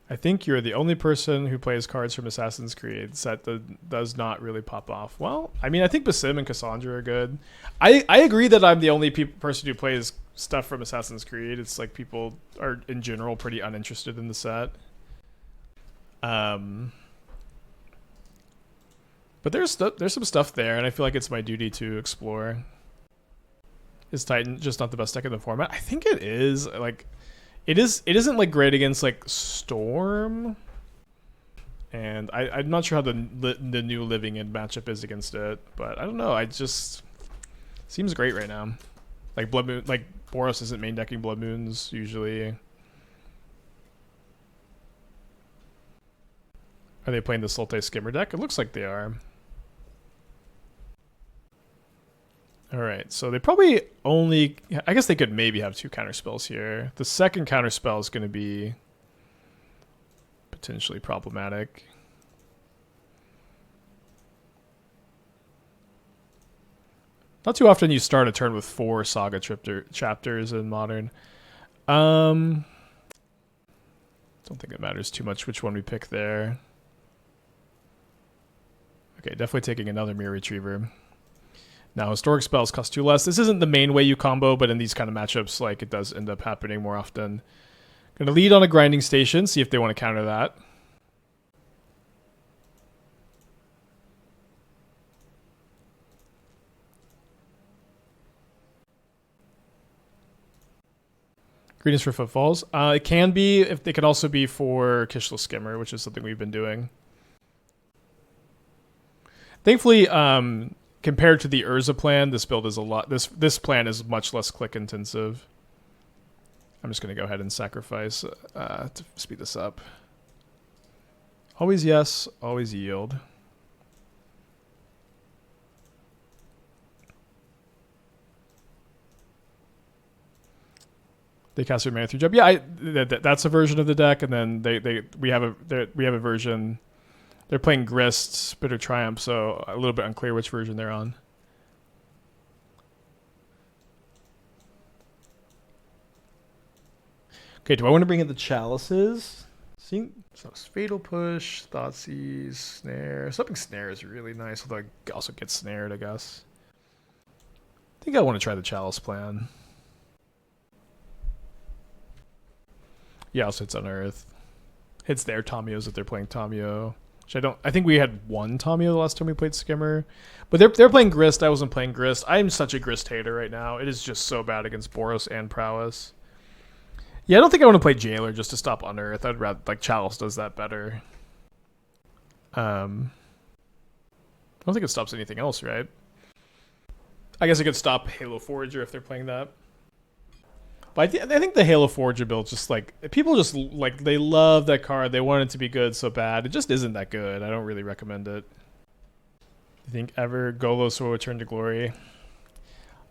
I think you're the only person who plays cards from Assassin's Creed that does not really pop off. Well, I mean, I think Basim and Cassandra are good. I agree that I'm the only person who plays stuff from Assassin's Creed. It's like people are, in general, pretty uninterested in the set. But there's some stuff there, and I feel like it's my duty to explore. Is Titan just not the best deck in the format? I think it is. Like, it isn't like great against like Storm, and I'm not sure how the new Living In matchup is against it, but I don't know. I just seems great right now. Like Blood Moon, like Boros isn't main decking Blood Moons usually. Are they playing the Sultai Skimmer deck? It looks like they are. Alright, so they probably only... I guess they could maybe have 2 counter spells here. The second counter spell is going to be potentially problematic. Not too often you start a turn with 4 Saga chapters in Modern. Don't think it matters too much which one we pick there. Okay, definitely taking another Mirror Retriever. Now, historic spells cost 2 less. This isn't the main way you combo, but in these kind of matchups, like, it does end up happening more often. Gonna lead on a grinding station, see if they want to counter that. Green is for footfalls. It can be, if it could also be for Kishless Skimmer, which is something we've been doing. Thankfully, compared to the Urza plan, this build is a lot. This plan is much less click intensive. I'm just gonna go ahead and sacrifice to speed this up. Always yes, always yield. They cast their mana through jump. Yeah, that's a version of the deck, and then we have a version. They're playing Grist, Bitter Triumph, so a little bit unclear which version they're on. Okay, do I want to bring in the Chalices? See, so Fatal Push, Thoughtseize, Snare. Something Snare is really nice, although I also get snared, I guess. I think I want to try the Chalice plan. Yeah, also hits Unearth. Hits their Tamios if they're playing Tamio. Which I think we had one Tamio the last time we played Skimmer. But they're playing Grist. I wasn't playing Grist. I'm such a Grist hater right now. It is just so bad against Boros and Prowess. Yeah, I don't think I want to play Jailer just to stop Unearth. I'd rather, like, Chalice does that better. I don't think it stops anything else, right? I guess it could stop Halo Forager if they're playing that. But I think the Halo Forager build just, like, people just, like, they love that card. They want it to be good so bad. It just isn't that good. I don't really recommend it. You think ever Golos will return to glory?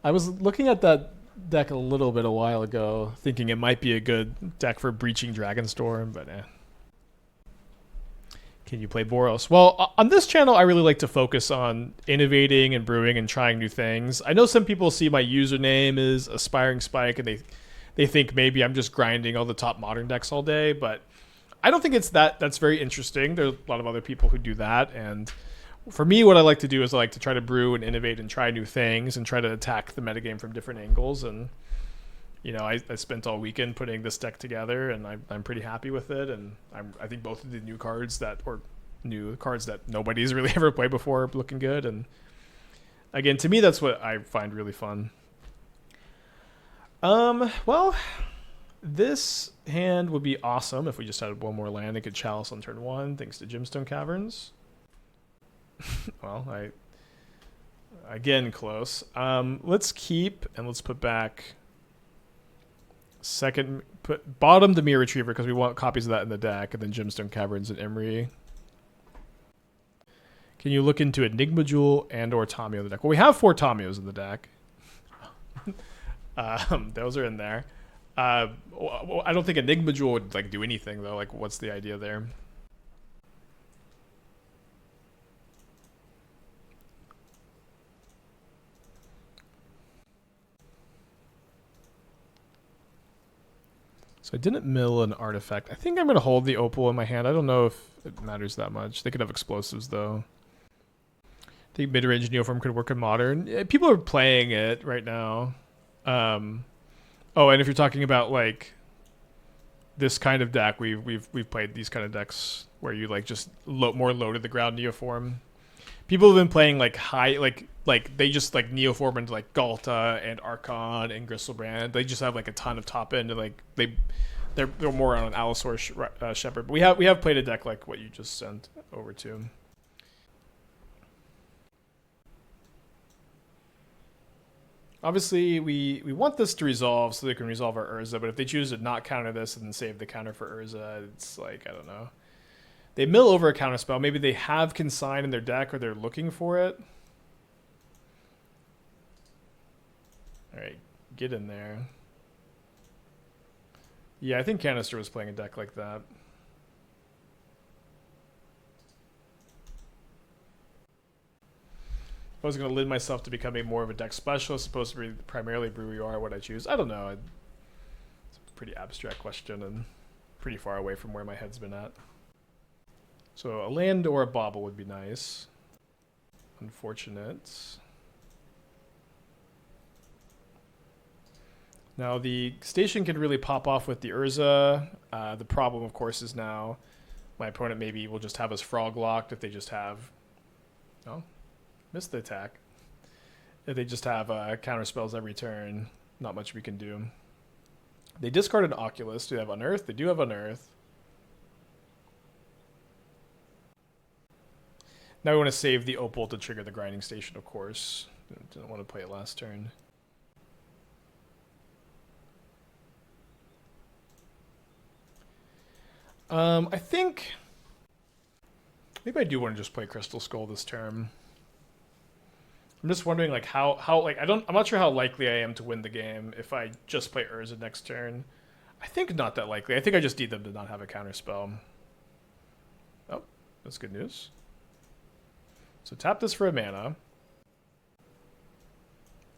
I was looking at that deck a little bit a while ago, thinking it might be a good deck for Breaching Dragonstorm, but eh. Can you play Boros? Well, on this channel, I really like to focus on innovating and brewing and trying new things. I know some people see my username is Aspiring Spike, and they think maybe I'm just grinding all the top modern decks all day, but I don't think it's that's very interesting. There's a lot of other people who do that, and for me, what I like to do is I like to try to brew and innovate and try new things and try to attack the metagame from different angles. And, you know, I spent all weekend putting this deck together, and I'm pretty happy with it. And I think both of the new cards that nobody's really ever played before are looking good. And again, to me, that's what I find really fun. Well, this hand would be awesome if we just had one more land and could Chalice on turn 1, thanks to Gemstone Caverns. Well, again close. Let's keep and let's put back put bottom the Mirror Retriever because we want copies of that in the deck, and then Gemstone Caverns and Emery. Can you look into Enigma Jewel and or Tamio in the deck? Well, we have 4 Tamios in the deck. Those are in there. I don't think Enigma Jewel would like do anything though. Like, what's the idea there? So I didn't mill an artifact. I think I'm going to hold the Opal in my hand. I don't know if it matters that much. They could have explosives, though. I think mid-range Neoform could work in Modern. Yeah, people are playing it right now. Oh, and if you're talking about, like, this kind of deck, we've played these kind of decks where you, like, just more low-to-the-ground Neoform. People have been playing, like, high, like they just, like, Neoform into, like, Galta and Archon and Gristlebrand. They just have, like, a ton of top end, and, like, they're more on an Allosaur Shepherd. But we have played a deck like what you just sent over to. Obviously, we want this to resolve so they can resolve our Urza, but if they choose to not counter this and then save the counter for Urza, it's like, I don't know. They mill over a counterspell. Maybe they have Consign in their deck or they're looking for it. Alright, get in there. Yeah, I think Canister was playing a deck like that. If I was going to lend myself to becoming more of a deck specialist, supposed to be primarily brew you are what I choose. I don't know. It's a pretty abstract question and pretty far away from where my head's been at. So a land or a bauble would be nice. Unfortunate. Now the station can really pop off with the Urza. The problem, of course, is now my opponent maybe will just have us frog locked if they just have... Oh, missed the attack. If they just have counter spells every turn, not much we can do. They discarded Oculus. Do they have Unearth? They do have Unearth. Now we want to save the Opal to trigger the Grinding Station, of course. Didn't want to play it last turn. I think maybe I do want to just play Crystal Skull this turn. I'm just wondering like how like I'm not sure how likely I am to win the game if I just play Urza next turn. I think not that likely. I think I just need them to not have a counter spell. Oh, that's good news. So tap this for a mana.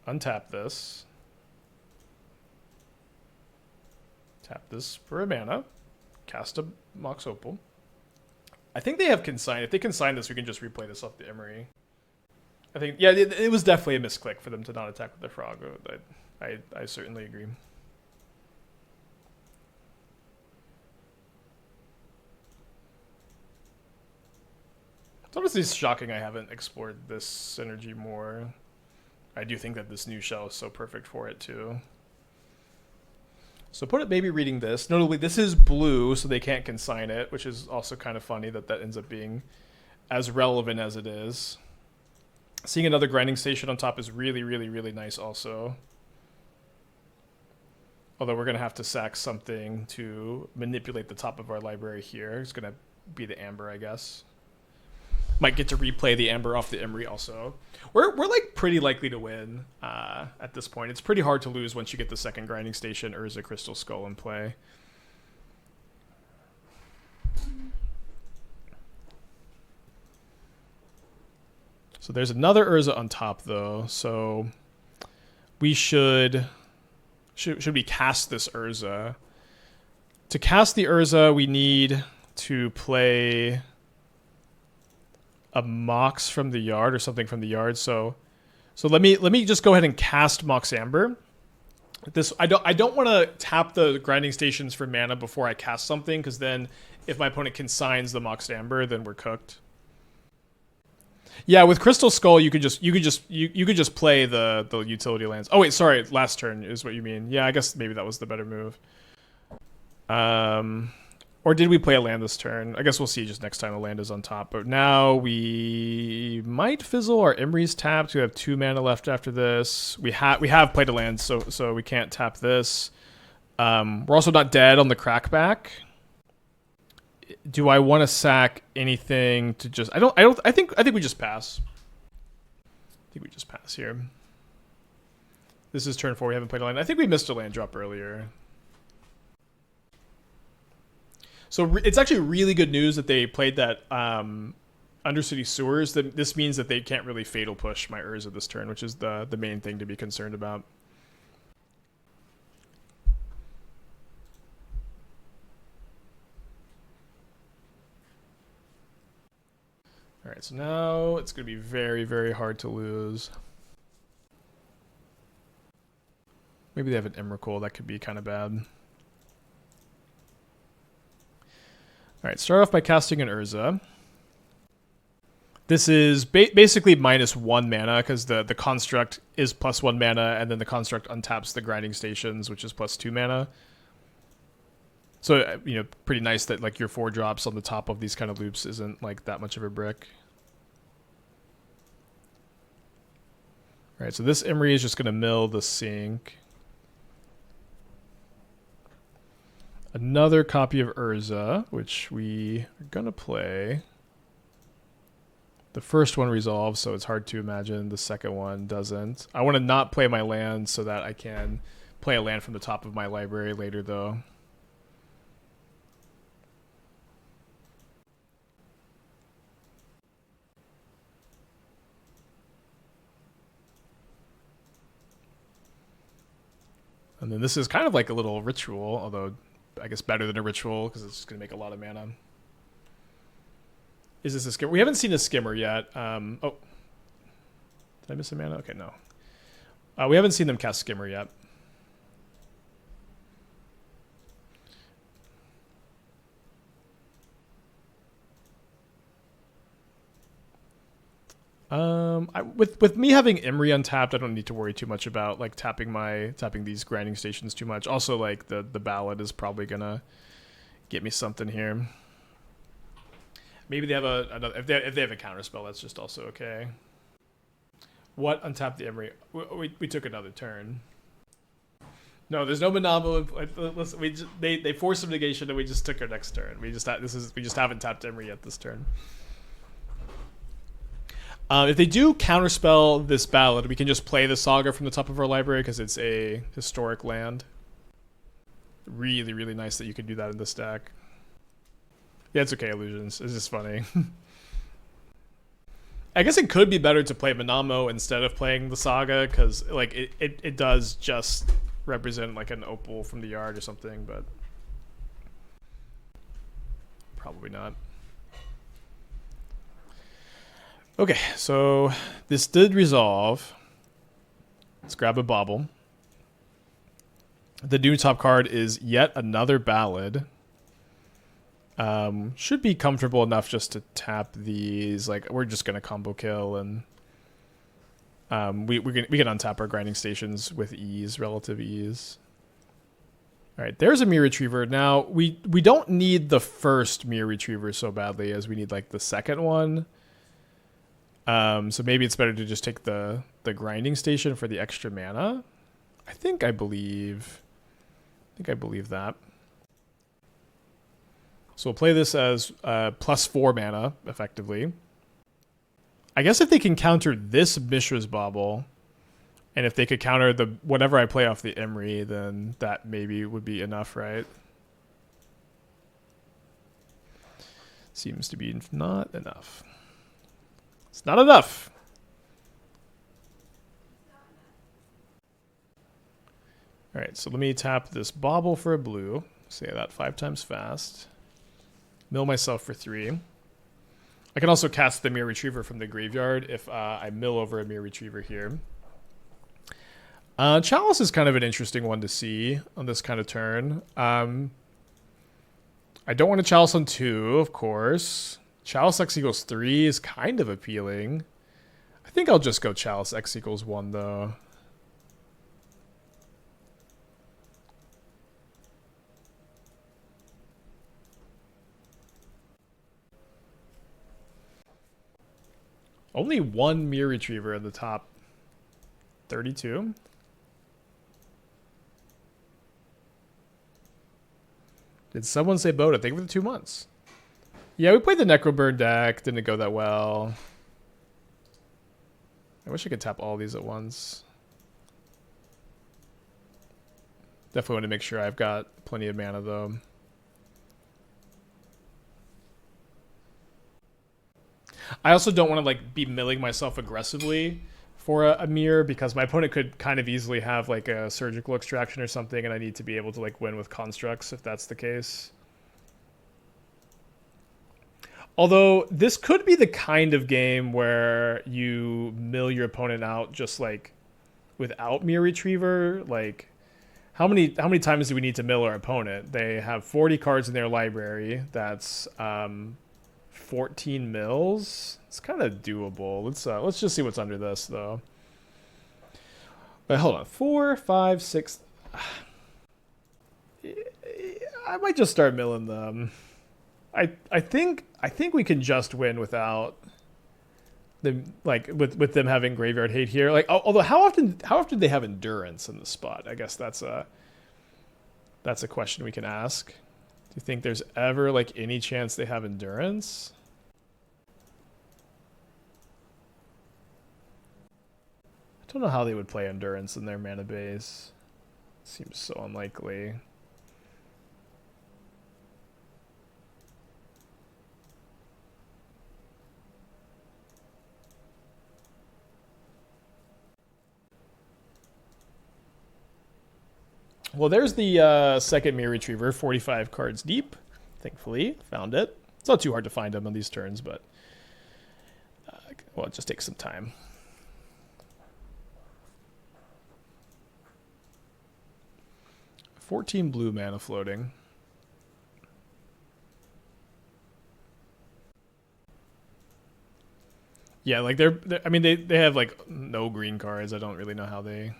Untap this. Tap this for a mana. Cast a Mox Opal. I think they have Consign. If they consign this, we can just replay this off the Emery. I think, yeah, it was definitely a misclick for them to not attack with the Frog. I certainly agree. It's honestly shocking I haven't explored this synergy more. I do think that this new shell is so perfect for it, too. So opponent maybe reading this. Notably, this is blue, so they can't consign it, which is also kind of funny that that ends up being as relevant as it is. Seeing another Grinding Station on top is really, really, really nice also. Although we're going to have to sack something to manipulate the top of our library here. It's going to be the Amber, I guess. Might get to replay the Amber off the Emery also. We're like pretty likely to win at this point. It's pretty hard to lose once you get the second Grinding Station Urza Crystal Skull in play. So there's another Urza on top though. So we should we cast this Urza? To cast the Urza, we need to play a Mox from the yard or something from the yard. So let me just go ahead and cast Mox Amber. This I don't want to tap the Grinding Stations for mana before I cast something, because then if my opponent consigns the Mox Amber, then we're cooked. Yeah, with Crystal Skull you could just play the utility lands. Oh wait, sorry, last turn is what you mean. Yeah, I guess maybe that was the better move. Or did we play a land this turn? I guess we'll see just next time the land is on top. But now we might fizzle. Our Emery's tapped. We have 2 mana left after this. We have played a land, so we can't tap this. We're also not dead on the crackback. Do I want to sack anything to just... I think we just pass. I think we just pass here. This is turn 4. We haven't played a land. I think we missed a land drop earlier. So it's actually really good news that they played that Undercity Sewers. This means that they can't really Fatal Push my Urza this turn, which is the main thing to be concerned about. All right, so now it's going to be very, very hard to lose. Maybe they have an Emrakul. That could be kind of bad. All right, start off by casting an Urza. This is basically -1 mana because the construct is +1 mana, and then the construct untaps the Grinding Stations, which is +2 mana. So, you know, pretty nice that like your 4 drops on the top of these kind of loops isn't like that much of a brick. All right, so this Emery is just going to mill the sink. Another copy of Urza, which we are going to play. The first one resolves, so it's hard to imagine the second one doesn't. I want to not play my land so that I can play a land from the top of my library later, though. And then this is kind of like a little ritual, although I guess better than a ritual because it's just going to make a lot of mana. Is this a skimmer? We haven't seen a skimmer yet. Oh, did I miss a mana? Okay, no. We haven't seen them cast skimmer yet. With me having Imri untapped, I don't need to worry too much about like tapping these grinding stations too much. Also, like the ballad is probably gonna get me something here. Maybe they have another. If they have a counter spell, that's just also okay. What untap the Imri? We took another turn. No, there's no Manamo. Listen, they forced some negation, and we just took our next turn. We just haven't tapped Imri yet this turn. If they do counterspell this ballad, we can just play the Saga from the top of our library because it's a historic land. Really, really nice that you can do that in this deck. Yeah, it's okay, Illusions. It's just funny. I guess it could be better to play Manamo instead of playing the Saga because like it does just represent like an opal from the yard or something, but probably not. Okay, so this did resolve. Let's grab a bauble. The new top card is yet another ballad. Should be comfortable enough just to tap these. Like we're just gonna combo kill, and we can untap our grinding stations with ease, relative ease. All right, there's a Mirror Retriever. Now we don't need the first Mirror Retriever so badly as we need like the second one. So maybe it's better to just take the grinding station for the extra mana. I believe that. So we'll play this as +4 mana, effectively. I guess if they can counter this Mishra's Bauble, and if they could counter the whatever I play off the Imri, then that maybe would be enough, right? Seems to be not enough. It's not enough. All right, so let me tap this Bauble for a blue. Say that 5 times fast. Mill myself for 3. I can also cast the Mirror Retriever from the graveyard if I mill over a Mirror Retriever here. Chalice is kind of an interesting one to see on this kind of turn. I don't want to Chalice on 2, of course. Chalice X equals 3 is kind of appealing. I think I'll just go Chalice X equals 1, though. Only one Mirror Retriever in the top 32. Did someone say Boda? Thank you for the 2 months. Yeah, we played the Necroburn deck. Didn't go that well. I wish I could tap all these at once. Definitely want to make sure I've got plenty of mana, though. I also don't want to like be milling myself aggressively for a mirror because my opponent could kind of easily have like a surgical extraction or something, and I need to be able to like win with constructs if that's the case. Although this could be the kind of game where you mill your opponent out just like without Mirror Retriever. Like how many times do we need to mill our opponent? They have 40 cards in their library. That's 14 mills. It's kind of doable. Let's just see what's under this though. But hold on, 4, 5, 6. I might just start milling them. I think we can just win without them, like with them having graveyard hate here. Like although how often do they have endurance in the spot? I guess that's a question we can ask. Do you think there's ever like any chance they have endurance? I don't know how they would play endurance in their mana base. Seems so unlikely. Well, there's the second Mirror Retriever, 45 cards deep. Thankfully, found it. It's not too hard to find them on these turns, but well, it just takes some time. $14 blue mana floating. Yeah, like I mean, they have like no green cards. I don't really know how they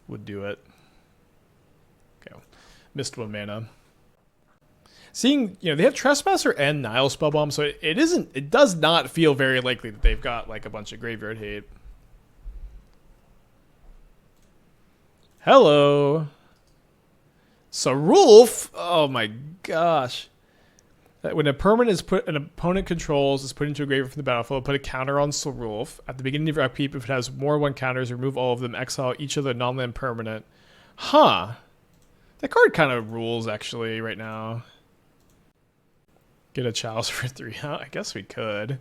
would do it. Okay, missed 1 mana. Seeing, they have Trespasser and Nile Spellbomb, so it does not feel very likely that they've got like a bunch of graveyard hate. Hello. Sarulf? Oh my gosh. When a permanent an opponent controls is put into a graveyard from the battlefield, put a counter on Sarulf. At the beginning of your upkeep, if it has more 1 counters, remove all of them, exile each of the non-land permanent. Huh. That card kind of rules, actually, right now. Get a Chalice for 3. Huh? I guess we could.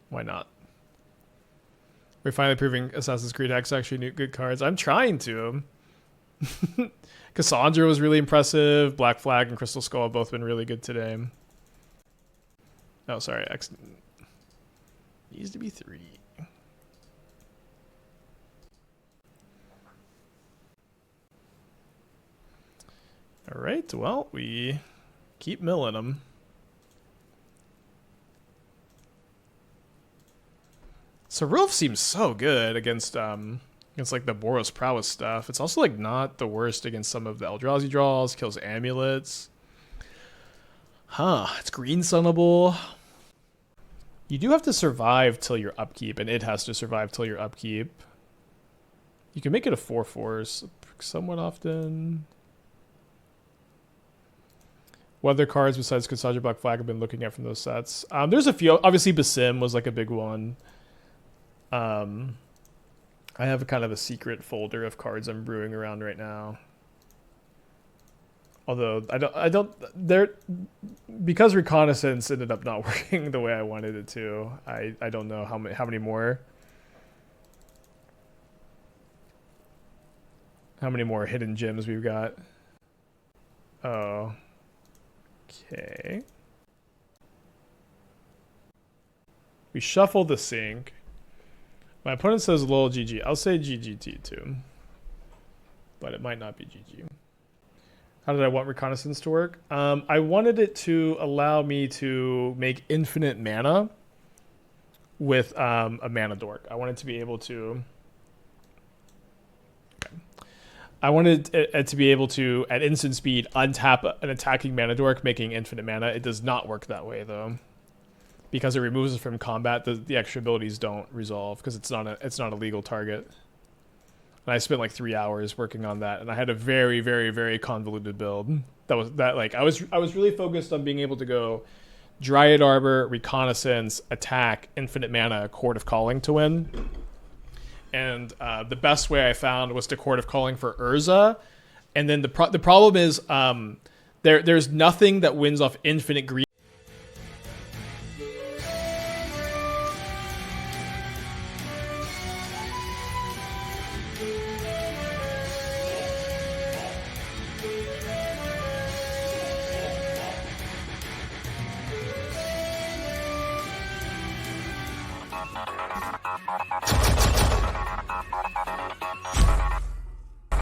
Why not? We're finally proving Assassin's Creed X actually new good cards. I'm trying to. Cassandra was really impressive. Black Flag and Crystal Skull have both been really good today. Oh, sorry. X needs to be 3. All right. Well, we keep milling them. Sarulf seems so good against like the Boros Prowess stuff. It's also like not the worst against some of the Eldrazi draws. Kills amulets. Huh? It's green sunnable. You do have to survive till your upkeep, and it has to survive till your upkeep. You can make it a 4/4 somewhat often. What other cards besides Cassandra Black Flag have been looking at from those sets? There's a few. Obviously, Basim was like a big one. I have a kind of a secret folder of cards I'm brewing around right now. Although because Reconnaissance ended up not working the way I wanted it to. I don't know how many more hidden gems we've got. Oh. Okay. We shuffle the sync. My opponent says lol GG. I'll say GGT too. But it might not be GG. How did I want Reconnaissance to work? I wanted it to allow me to make infinite mana with a mana dork. I wanted to be able to... Okay. I wanted it to be able to, at instant speed, untap an attacking mana dork, making infinite mana. It does not work that way, though. Because it removes it from combat, the extra abilities don't resolve because it's not a legal target. And I spent like 3 hours working on that, and I had a very, very, very convoluted build. I was really focused on being able to go Dryad Arbor, Reconnaissance, attack, infinite mana, Chord of Calling to win. And the best way I found was to Chord of Calling for Urza. And then the problem is there's nothing that wins off infinite green